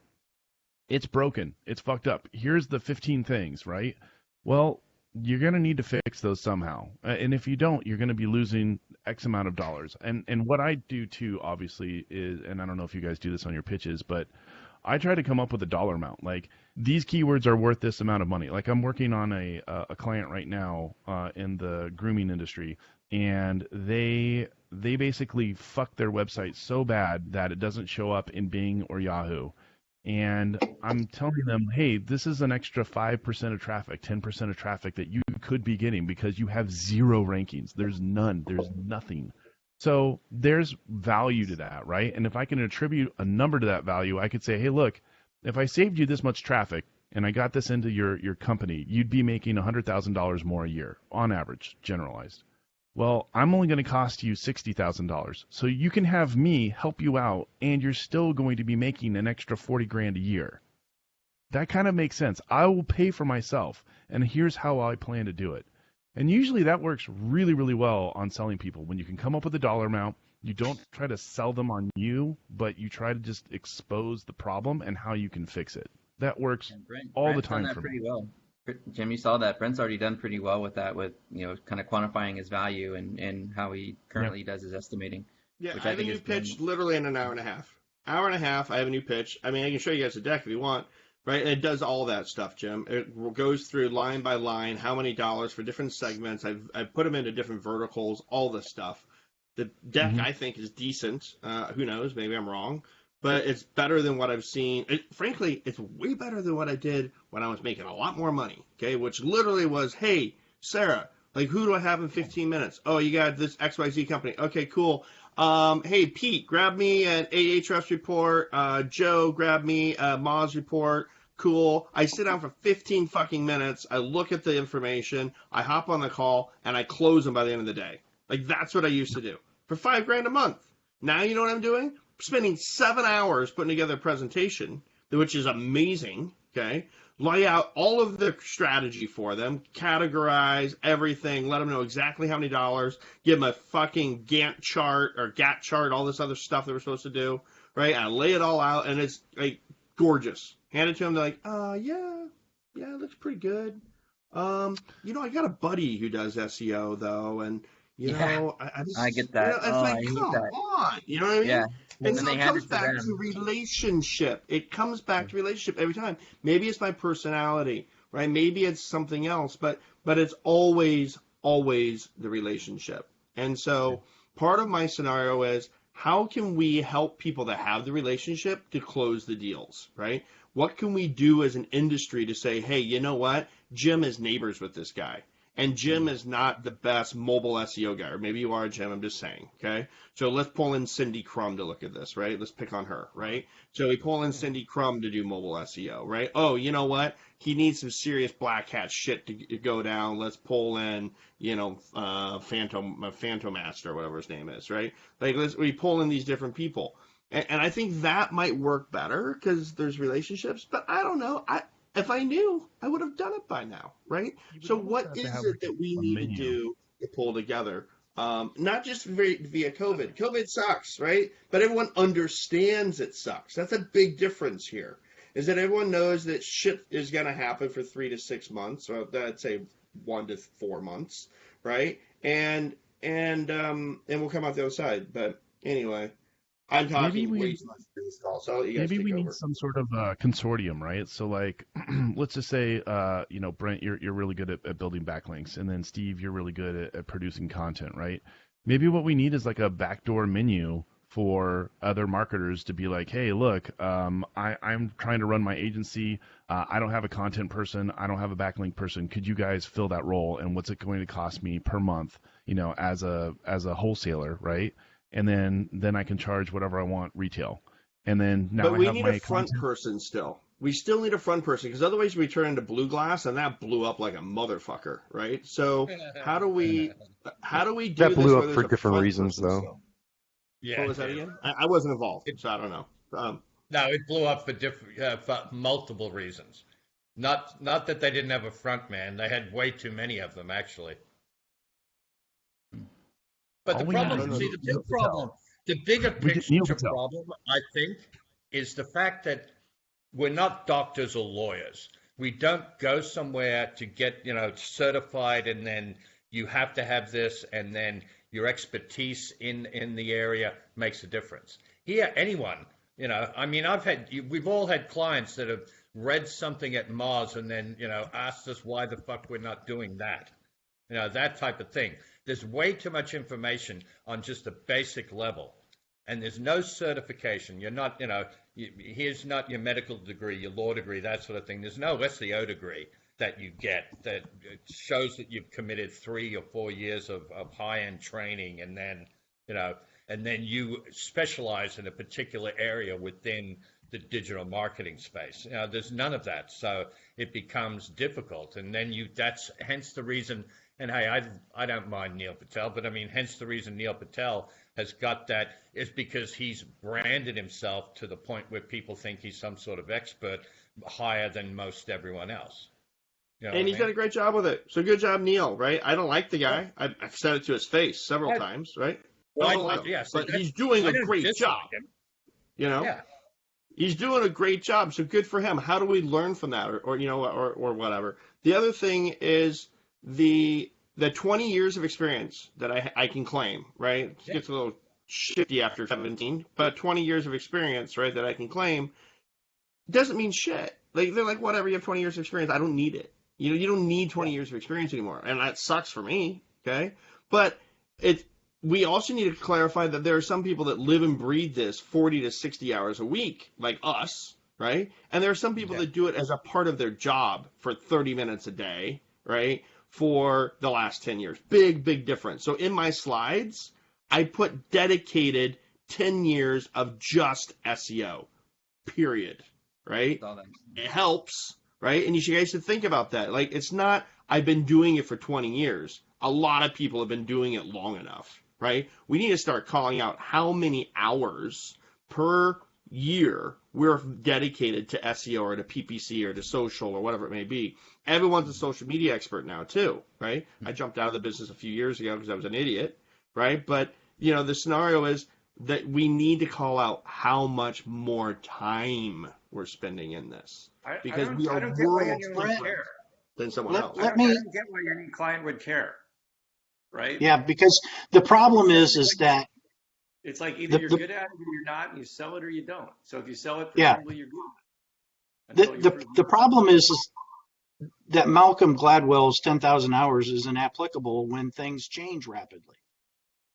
It's broken. It's fucked up. Here's the 15 things, right? Well, you're going to need to fix those somehow. And if you don't, you're going to be losing X amount of dollars. And what I do too, obviously, is, and I don't know if you guys do this on your pitches, but I try to come up with a dollar amount. Like, these keywords are worth this amount of money. Like, I'm working on a client right now in the grooming industry, and they basically fuck their website so bad that it doesn't show up in Bing or Yahoo. And I'm telling them, hey, this is an extra 5% of traffic, 10% of traffic that you could be getting because you have zero rankings. There's none. There's nothing. So there's value to that, right? And if I can attribute a number to that value, I could say, hey, look, if I saved you this much traffic and I got this into your company, you'd be making $100,000 more a year on average, generalized. Well, I'm only going to cost you $60,000. So you can have me help you out, and you're still going to be making an extra $40,000 a year. That kind of makes sense. I will pay for myself, and here's how I plan to do it. And usually that works really, really well on selling people. When you can come up with a dollar amount, you don't try to sell them on you, but you try to just expose the problem and how you can fix it. That works all the time for me. Pretty well. Jim, you saw that. Brent's already done pretty well with that, with kind of quantifying his value and how he currently does his estimating. Yeah, I have a new pitch literally in an hour and a half. Hour and a half, I have a new pitch. I mean, I can show you guys a deck if you want, right? And it does all that stuff, Jim. It goes through line by line, how many dollars for different segments. I've put them into different verticals, all this stuff. The deck, I think, is decent. Who knows? Maybe I'm wrong. But it's better than what I've seen. Frankly, it's way better than what I did when I was making a lot more money, okay? Which literally was, hey, Sarah, like, who do I have in 15 minutes? Oh, you got this XYZ company. Okay, cool. Hey, Pete, grab me an AHREFS report. Joe, grab me a Moz report. Cool. I sit down for 15 fucking minutes. I look at the information. I hop on the call, and I close them by the end of the day. Like, that's what I used to do for $5,000 a month. Now you know what I'm doing? Spending 7 hours putting together a presentation, which is amazing, okay? Lay out all of the strategy for them, categorize everything, let them know exactly how many dollars, give them a fucking Gantt chart or GAT chart, all this other stuff that we're supposed to do, right? I lay it all out, and it's like gorgeous. Hand it to them, they're like, yeah, it looks pretty good. I got a buddy who does SEO, though, and you know, I get that. It's like, come on. You know what I mean? Yeah. And so it comes back to relationship. It comes back to relationship every time. Maybe it's my personality, right? Maybe it's something else, but it's always the relationship. And so part of my scenario is, how can we help people that have the relationship to close the deals, right? What can we do as an industry to say, hey, you know what? Jim is neighbors with this guy. And Jim is not the best mobile SEO guy. Or maybe you are, Jim. I'm just saying, okay? So let's pull in Cindy Crum to look at this, right? Let's pick on her, right? So we pull in Cindy Crum to do mobile SEO, right? Oh, you know what? He needs some serious black hat shit to go down. Let's pull in, Phantom Master, whatever his name is, right? Like, we pull in these different people. And I think that might work better because there's relationships. But I don't know. If I knew, I would have done it by now, right? You would So almost what have to is have it like that we a need to menu. do to pull together? Not just via COVID. COVID sucks, right? But everyone understands it sucks. That's a big difference here. Is that everyone knows that shit is going to happen for 3 to 6 months, or I'd say 1 to 4 months, right? And we'll come out the other side. But anyway, I'm Maybe talking way we too much for this call, so I'll let you guys maybe take we need over. some sort of consortium, right? So like, let's just say, Brent, you're really good at building backlinks, and then Steve, you're really good at producing content, right? Maybe what we need is like a backdoor menu for other marketers to be like, hey, look, I'm trying to run my agency. I don't have a content person. I don't have a backlink person. Could you guys fill that role? And what's it going to cost me per month, as a wholesaler, right? And then I can charge whatever I want retail. And then now But I we have need a my front content. person still. We still need a front person because otherwise we turn into blue glass, and that blew up like a motherfucker, right? So how do we do That this blew where up there's for a different front reasons, person though. still? Yeah, What it was that did. again? I wasn't involved, so I don't know. No, it blew up for for multiple reasons. Not that they didn't have a front man; they had way too many of them, actually. But All the we need I problem, is don't know. see, the Neil big problem, Patel. the bigger We get Neil picture Patel. problem, I think, is the fact that we're not doctors or lawyers. We don't go somewhere to get, certified, and then you have to have this, and then your expertise in the area makes a difference. Here, anyone, I mean, we've all had clients that have read something at Mars and then, asked us why the fuck we're not doing that. That type of thing. There's way too much information on just a basic level, and there's no certification. You're not, here's not your medical degree, your law degree, that sort of thing. There's no SEO degree that you get that shows that you've committed 3 or 4 years of high-end training, and then, and then you specialize in a particular area within the digital marketing space. There's none of that, so it becomes difficult, and then that's hence the reason. And hey, I don't mind Neil Patel, but I mean, hence the reason Neil Patel has got that is because he's branded himself to the point where people think he's some sort of expert higher than most everyone else. You know And what he's I done mean? a great job with it. So good job, Neil, right? I don't like the guy. I've said it to his face several Yeah. times, right? Well, I don't like him. yeah, so But he's doing I a don't great dislike job, him. you know? Yeah. He's doing a great job, so good for him. How do we learn from that, or whatever? The other thing is the 20 years of experience that I can claim, right? It gets a little shifty after 17, but 20 years of experience, right, that I can claim doesn't mean shit. Like they're like, whatever, you have 20 years of experience. I don't need it. You don't need 20 years of experience anymore, and that sucks for me. Okay, but we also need to clarify that there are some people that live and breathe this 40 to 60 hours a week, like us, right? And there are some people that do it as a part of their job for 30 minutes a day, right? For the last 10 years. Big difference. So in my slides, I put dedicated 10 years of just SEO, period, right? It helps, right? And you guys should think about that. Like, it's not, I've been doing it for 20 years. A lot of people have been doing it long enough, right? We need to start calling out how many hours per year we're dedicated to SEO or to PPC or to social or whatever it may be. Everyone's a social media expert now too, right? I jumped out of the business a few years ago because I was an idiot, right? But, the scenario is that we need to call out how much more time we're spending in this because we I are don't get why worlds anyone would different care. than someone else. I don't get why any client would care, right? Yeah, because the problem is that It's like either you're the good at it or you're not, and you sell it or you don't. So if you sell it, yeah presumably you're good. Until you prove the problem is that Malcolm Gladwell's 10,000 hours isn't applicable when things change rapidly.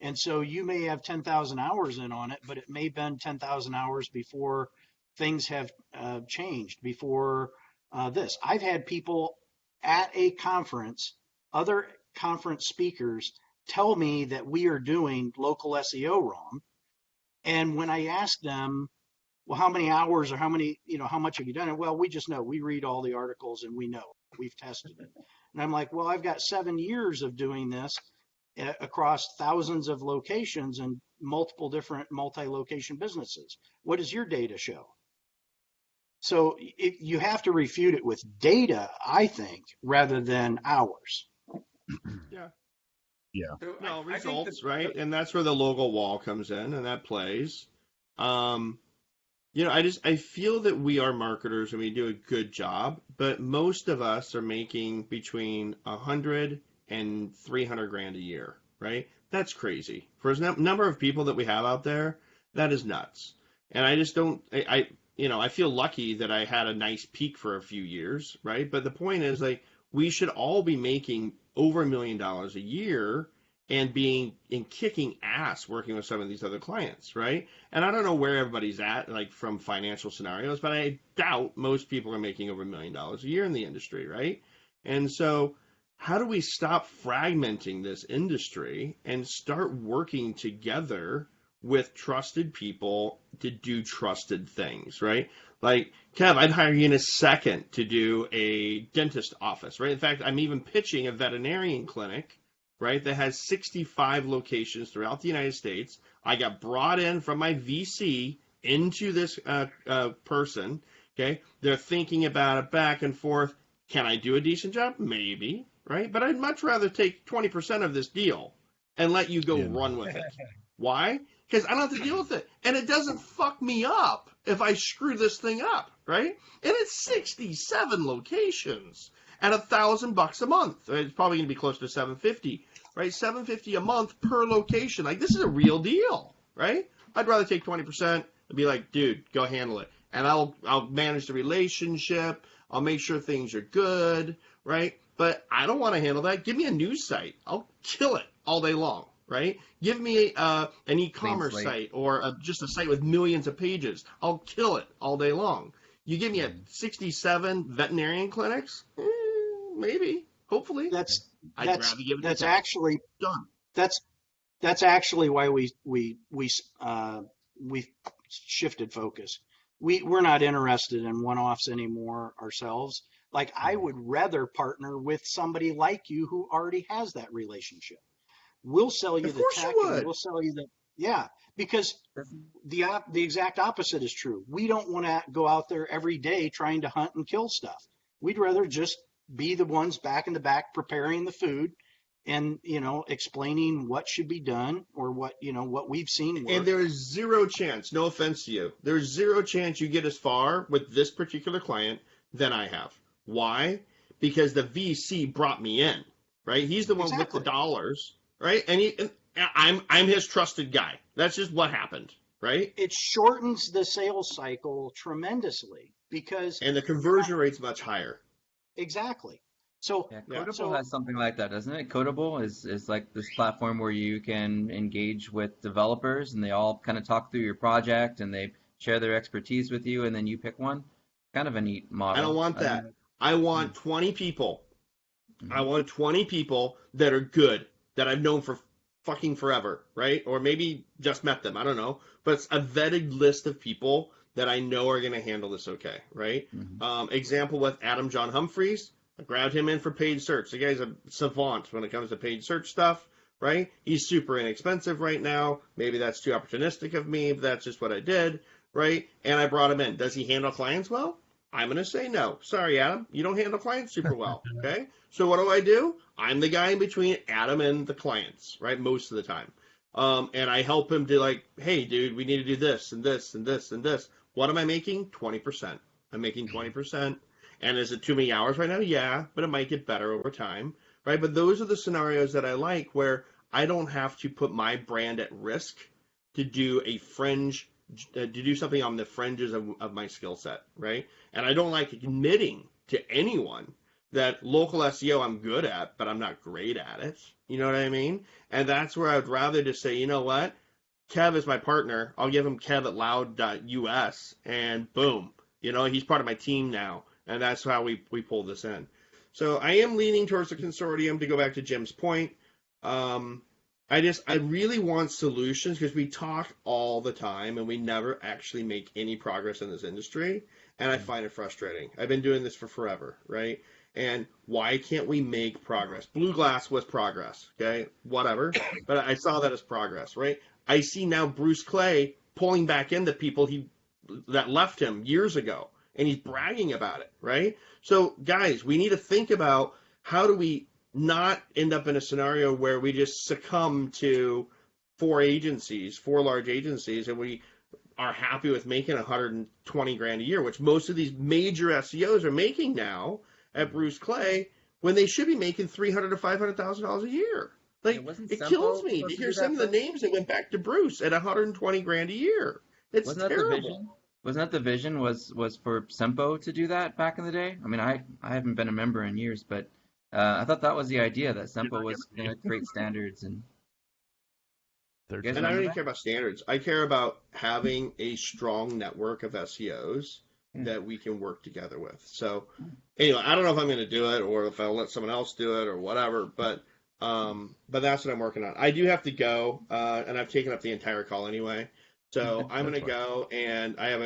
And so you may have 10,000 hours in on it, but it may have been 10,000 hours before things have changed, before this. I've had people at a conference, other conference speakers, tell me that we are doing local SEO wrong. And when I ask them, well, how many hours or how much have you done it? Well, we just know. We read all the articles and we know. We've tested it. And I'm like, well, I've got 7 years of doing this across thousands of locations, and multiple different multi-location businesses. What does your data show? So you have to refute it with data, I think, rather than hours. Yeah. Yeah. So No, I think results, right? And that's where the logo wall comes in, and that plays. Um, I feel that we are marketers and we do a good job, but most of us are making between 100 and 300 grand a year, right? That's crazy. For the number of people that we have out there, that is nuts. And I just don't, I feel lucky that I had a nice peak for a few years, right? But the point is, like, we should all be making over $1 million a year and being and kicking ass working with some of these other clients, right? And I don't know where everybody's at, like from financial scenarios, but I doubt most people are making over $1 million a year in the industry, right? And so, how do we stop fragmenting this industry and start working together with trusted people to do trusted things, right? Like, Kev, I'd hire you in a second to do a dentist office, right? In fact, I'm even pitching a veterinarian clinic, right, that has 65 locations throughout the United States. I got brought in from my VC into this person, okay? They're thinking about it back and forth. Can I do a decent job? Maybe, right? But I'd much rather take 20% of this deal and let you go run with it. Why? Because I don't have to deal with it. And it doesn't fuck me up if I screw this thing up, right? And it's 67 locations at $1,000 a month. It's probably going to be close to 750, right? 750 a month per location. Like, this is a real deal, right? I'd rather take 20% and be like, dude, go handle it. And I'll manage the relationship. I'll make sure things are good, right? But I don't want to handle that. Give me a news site. I'll kill it all day long, right? Give me an e-commerce site or just a site with millions of pages. I'll kill it all day long. You give me 67 veterinarian clinics, maybe, hopefully. That's rather give it that's to actually done. That's actually why we shifted focus. We're not interested in one-offs anymore ourselves. Like, I would rather partner with somebody like you who already has that relationship. We'll sell you the tech, and we'll sell you because the exact opposite is true. We don't want to go out there every day trying to hunt and kill stuff. We'd rather just be the ones back in the back preparing the food and, explaining what should be done or what we've seen work. And there is zero chance, no offense to you, there's zero chance you get as far with this particular client than I have. Why? Because the VC brought me in, right? He's the one with the dollars, right? And I'm his trusted guy. That's just what happened, right? It shortens the sales cycle tremendously and the conversion rate's much higher. Exactly. So Codable has something like that, doesn't it? Codable is like this platform where you can engage with developers and they all kind of talk through your project and they share their expertise with you and then you pick one. Kind of a neat model. I don't want that. I want 20 people. I want 20 people that are good, that I've known for fucking forever, right? Or maybe just met them. I don't know. But it's a vetted list of people that I know are going to handle this okay, right? Example with Adam John Humphreys. I grabbed him in for paid search. The guy's a savant when it comes to paid search stuff, right? He's super inexpensive right now. Maybe that's too opportunistic of me, but that's just what I did, right? And I brought him in. Does he handle clients well? I'm going to say no. Sorry, Adam. You don't handle clients super well, okay? So what do? I'm the guy in between Adam and the clients, right, most of the time. And I help him to, like, hey, dude, we need to do this and this and this and this. What am I making? 20%. I'm making 20%. And is it too many hours right now? Yeah, but it might get better over time, right? But those are the scenarios that I like where I don't have to put my brand at risk to do a fringe, to do something on the fringes of my skill set, right? And I don't like admitting to anyone that local SEO I'm good at, but I'm not great at it. You know what I mean? And that's where I would rather just say, you know what? Kev is my partner. I'll give him Kev at loud.us, and boom. He's part of my team now, and that's how we pull this in. So I am leaning towards the consortium, to go back to Jim's point. I really want solutions, because we talk all the time and we never actually make any progress in this industry, and I find it frustrating. I've been doing this for forever, right? And why can't we make progress? Blue Glass was progress, okay? Whatever. But I saw that as progress, right? I see now Bruce Clay pulling back in the people that left him years ago, and he's bragging about it, right? So, guys, we need to think about how do we not end up in a scenario where we just succumb to four large agencies, and we are happy with making 120 grand a year, which most of these major SEOs are making now at Bruce Clay, when they should be making $300,000 to $500,000 a year. Like, it kills me to hear some of the names that went back to Bruce at 120 grand a year. It's Wasn't that terrible. the vision? Wasn't that the vision was for Sempo to do that back in the day? I mean, I haven't been a member in years, but I thought that was the idea, that Sempo was going to create standards and. You guys And I don't remember even that? care about standards. I care about having a strong network of SEOs that we can work together with. So anyway, I don't know if I'm going to do it or if I'll let someone else do it or whatever, but that's what I'm working on. I do have to go, and I've taken up the entire call anyway. So I'm going to go, and I have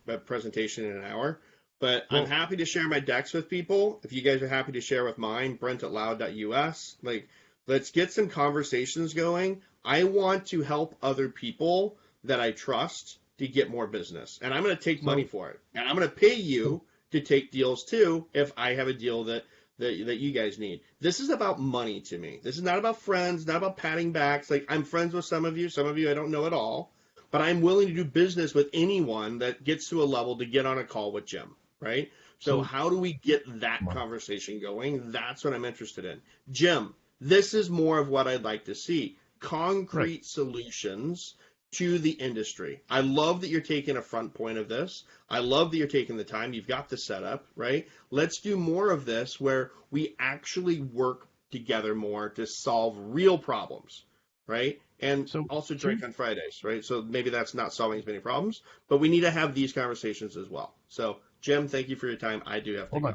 a presentation in an hour. But I'm happy to share my decks with people. If you guys are happy to share with mine, brent@loud.us. Like, let's get some conversations going. I want to help other people that I trust to get more business. And I'm going to take money for it. And I'm going to pay you to take deals too if I have a deal that you guys need. This is about money to me. This is not about friends, not about patting backs. Like, I'm friends with some of you I don't know at all. But I'm willing to do business with anyone that gets to a level to get on a call with Jim, right? So how do we get that conversation going? That's what I'm interested in. Jim, this is more of what I'd like to see. Concrete solutions to the industry. I love that you're taking a front point of this. I love that you're taking the time. You've got the setup, right? Let's do more of this where we actually work together more to solve real problems, right? And also drink on Fridays, right? So maybe that's not solving as many problems, but we need to have these conversations as well. So, Jim, thank you for your time. I do have to go.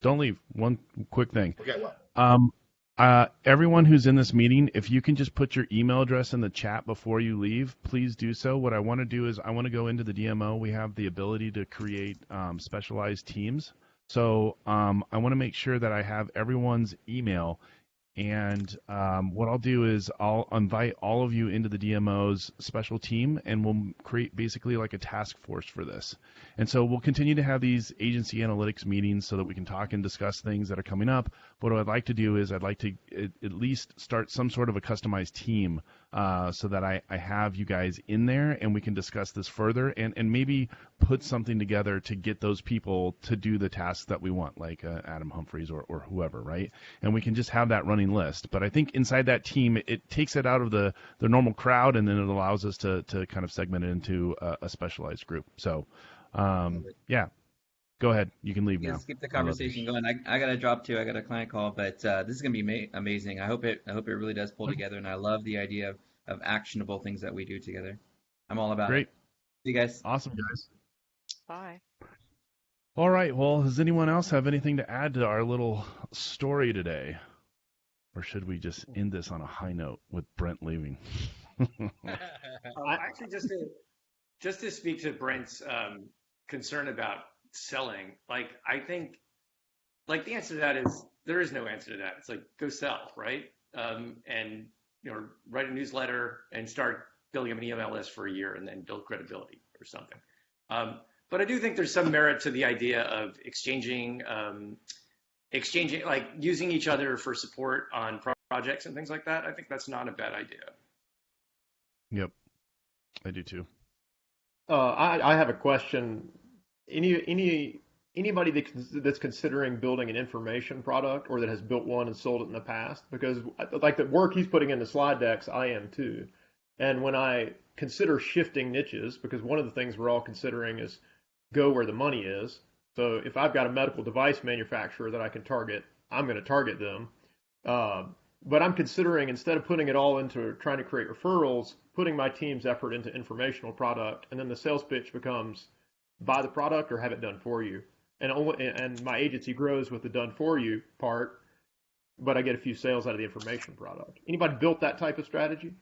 Don't leave. One quick thing. Okay, what? Everyone who's in this meeting, if you can just put your email address in the chat before you leave, please do so. What I want to do is I want to go into the DMO. We have the ability to create specialized teams. So I want to make sure that I have everyone's email. And what I'll do is I'll invite all of you into the DMO's special team, and we'll create basically like a task force for this. And so we'll continue to have these agency analytics meetings so that we can talk and discuss things that are coming up. But what I'd like to do is I'd like to at least start some sort of a customized team so that I have you guys in there and we can discuss this further and maybe put something together to get those people to do the tasks that we want, like Adam Humphreys or whoever, right? And we can just have that running list. But I think inside that team, it takes it out of the normal crowd, and then it allows us to kind of segment it into a specialized group. So, yeah. Go ahead. You can leave now. Let's keep the conversation going. I got to drop too. I got a client call, but this is going to be amazing. I hope it really does pull together, and I love the idea of actionable things that we do together. I'm all about it. See you guys. Awesome, guys. Bye. All right. Well, does anyone else have anything to add to our little story today? Or should we just end this on a high note with Brent leaving? Actually, just to speak to Brent's concern about selling, like, I think, like, the answer to that is there is no answer to that. It's like, go sell, right? And write a newsletter and start building up an email list for a year and then build credibility or something. But I do think there's some merit to the idea of exchanging, like using each other for support on projects and things like that. I think that's not a bad idea. Yep, I do too. I have a question. Anybody that's considering building an information product or that has built one and sold it in the past? Because like the work he's putting in the slide decks, I am too. And when I consider shifting niches, because one of the things we're all considering is go where the money is. So if I've got a medical device manufacturer that I can target, I'm going to target them. But I'm considering, instead of putting it all into trying to create referrals, putting my team's effort into informational product, and then the sales pitch becomes buy the product or have it done for you. And my agency grows with the done for you part, but I get a few sales out of the information product. Anybody built that type of strategy?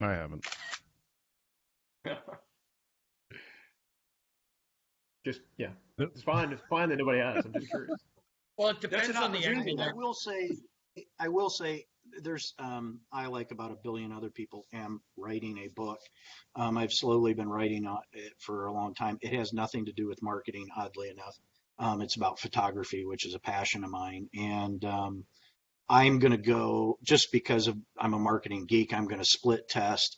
I haven't. Just yeah, it's fine. It's fine that nobody has. I'm just curious. Well, it That's depends an on the opportunity angle. I will say there's I, like about a billion other people, am writing a book. I've slowly been writing on it for a long time. It has nothing to do with marketing, oddly enough. It's about photography, which is a passion of mine, and I'm going to go, just because I'm a marketing geek, I'm going to split test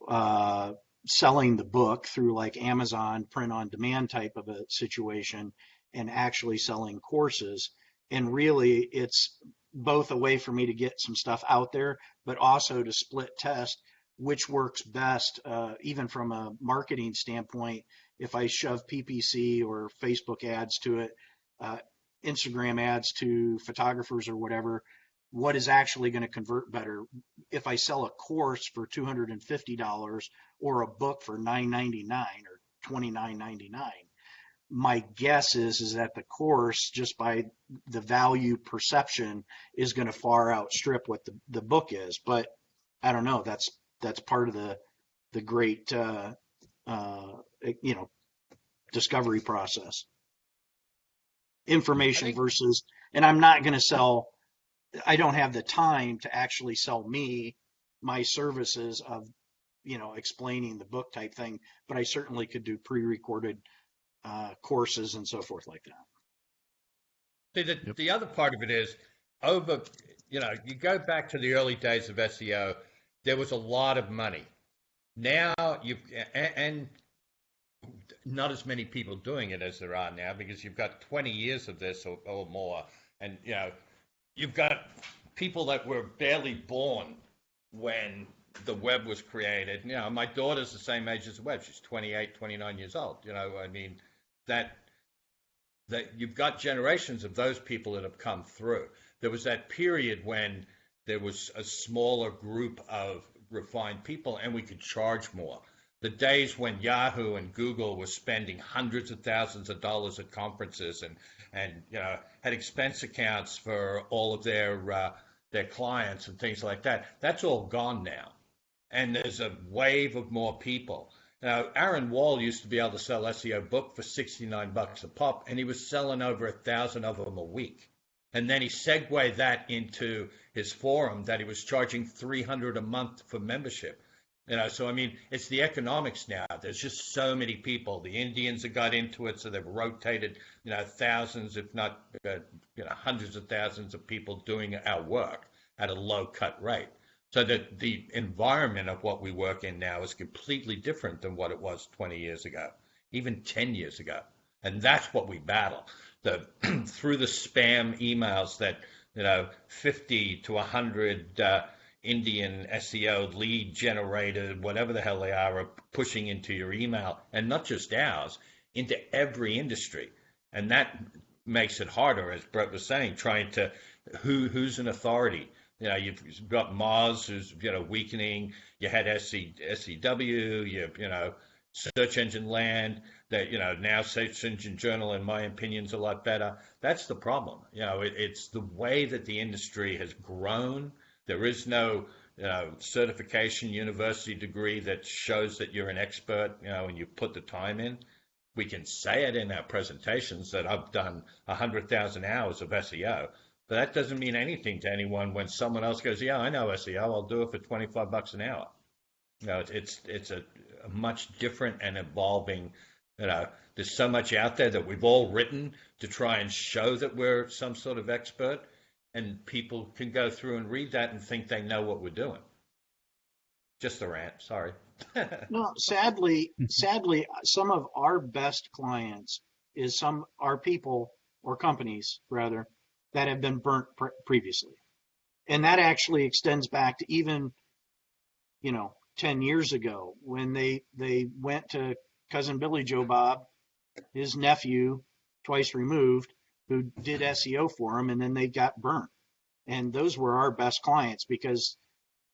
uh, selling the book through like Amazon print on demand type of a situation, and actually selling courses. And really, it's both a way for me to get some stuff out there, but also to split test which works best, even from a marketing standpoint. If I shove PPC or Facebook ads to it, uh, Instagram ads to photographers or whatever, what is actually going to convert better? If I sell a course for $250 or a book for $9.99 or $29.99, my guess is that the course, just by the value perception, is going to far outstrip what the book is. But I don't know. That's part of the great uh, discovery process. I Information think versus, and I'm not going to sell. I don't have the time to actually sell my services of explaining the book type thing, but I certainly could do pre-recorded courses and so forth like that. the other part of it is over. You go back to the early days of SEO. There was a lot of money. Now you've and not as many people doing it as there are now because you've got 20 years of this or more, and you've got people that were barely born when the web was created. My daughter's the same age as the web. She's 28, 29 years old. I mean, that you've got generations of those people that have come through. There was that period when there was a smaller group of refined people and we could charge more. The days when Yahoo and Google were spending hundreds of thousands of dollars at conferences and had expense accounts for all of their clients and things like that. That's all gone now. And there's a wave of more people. Now, Aaron Wall used to be able to sell SEO book for $69 a pop, and he was selling over 1,000 of them a week. And then he segued that into his forum that he was charging $300 a month for membership. So I mean, it's the economics now. There's just so many people. The Indians have got into it, so they've rotated, thousands, if not, hundreds of thousands of people doing our work at a low cut rate. So that the environment of what we work in now is completely different than what it was 20 years ago, even 10 years ago. And that's what we battle. Through the spam emails that, 50 to 100 Indian SEO lead generated, whatever the hell they are pushing into your email, and not just ours, into every industry. And that makes it harder, as Brett was saying, trying to, who's an authority? You've got Moz, who's, weakening. You had SCW, Search Engine Land, that, now Search Engine Journal, in my opinion, is a lot better. That's the problem. It's the way that the industry has grown. There is no, certification university degree that shows that you're an expert, and you put the time in. We can say it in our presentations that I've done 100,000 hours of SEO, but that doesn't mean anything to anyone when someone else goes, yeah, I know SEO, I'll do it for $25 an hour. It's a much different and evolving, there's so much out there that we've all written to try and show that we're some sort of expert, and people can go through and read that and think they know what we're doing. Just a rant, sorry. No, sadly, some of our best clients are people or companies rather that have been burnt previously, and that actually extends back to even 10 years ago when they went to cousin Billy Joe Bob, his nephew, twice removed, who did SEO for him, and then they got burnt. And those were our best clients because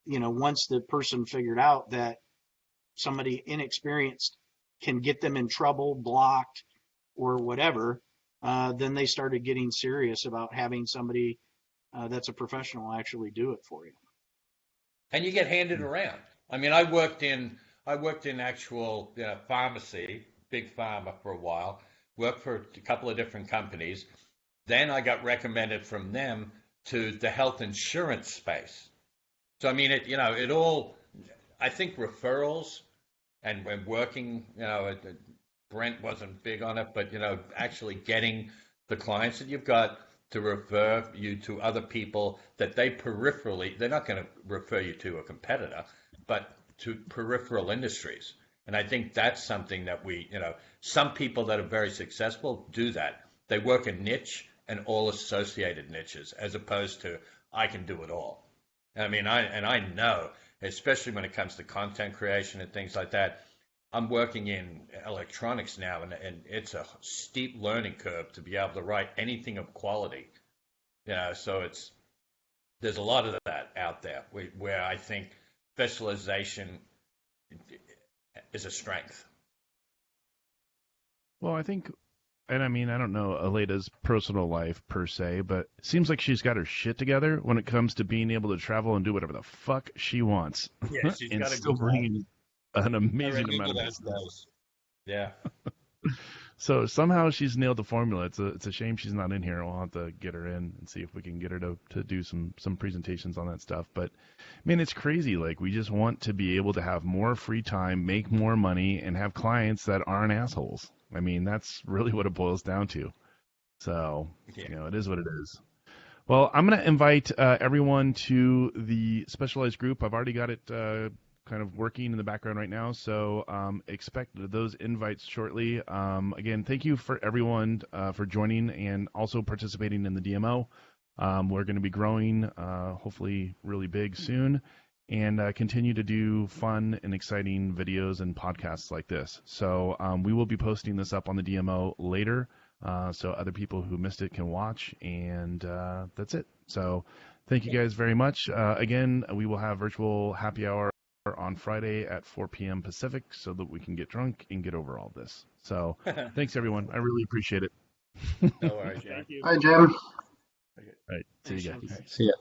once the person figured out that somebody inexperienced can get them in trouble, blocked, or whatever, then they started getting serious about having somebody that's a professional actually do it for you. And you get handed around. I mean, I worked in actual pharmacy, big pharma for a while, worked for a couple of different companies. Then I got recommended from them to the health insurance space. So I mean, it all. I think referrals and when working, Brent wasn't big on it, but actually getting the clients that you've got to refer you to other people that they're not going to refer you to a competitor, but to peripheral industries. And I think that's something that some people that are very successful do that. They work a niche and all associated niches, as opposed to I can do it all. I mean, I know, especially when it comes to content creation and things like that. I'm working in electronics now, and it's a steep learning curve to be able to write anything of quality. So there's a lot of that out there where I think specialization is a strength. Well, I think, and I mean, I don't know Aleda's personal life per se, but it seems like she's got her shit together when it comes to being able to travel and do whatever the fuck she wants. Yeah, she's and got a still good bring in an I amazing remember amount of those business. days. Yeah. So somehow she's nailed the formula. It's a shame she's not in here. We'll have to get her in and see if we can get her to do some presentations on that stuff. But man, it's crazy. Like, we just want to be able to have more free time, make more money, and have clients that aren't assholes. I mean, that's really what it boils down to. So, it is what it is. Well, I'm going to invite everyone to the specialized group. I've already got it kind of working in the background right now, so expect those invites shortly. Again, thank you for everyone for joining and also participating in the DMO. We're going to be growing, hopefully really big soon, and continue to do fun and exciting videos and podcasts like this. So we will be posting this up on the DMO later, so other people who missed it can watch, and that's it. So thank you guys very much. Again, we will have virtual happy hour on Friday at 4 p.m. Pacific so that we can get drunk and get over all this. So thanks, everyone. I really appreciate it. No worries. Thank you. Hi, Jim. All right. See you guys. See ya.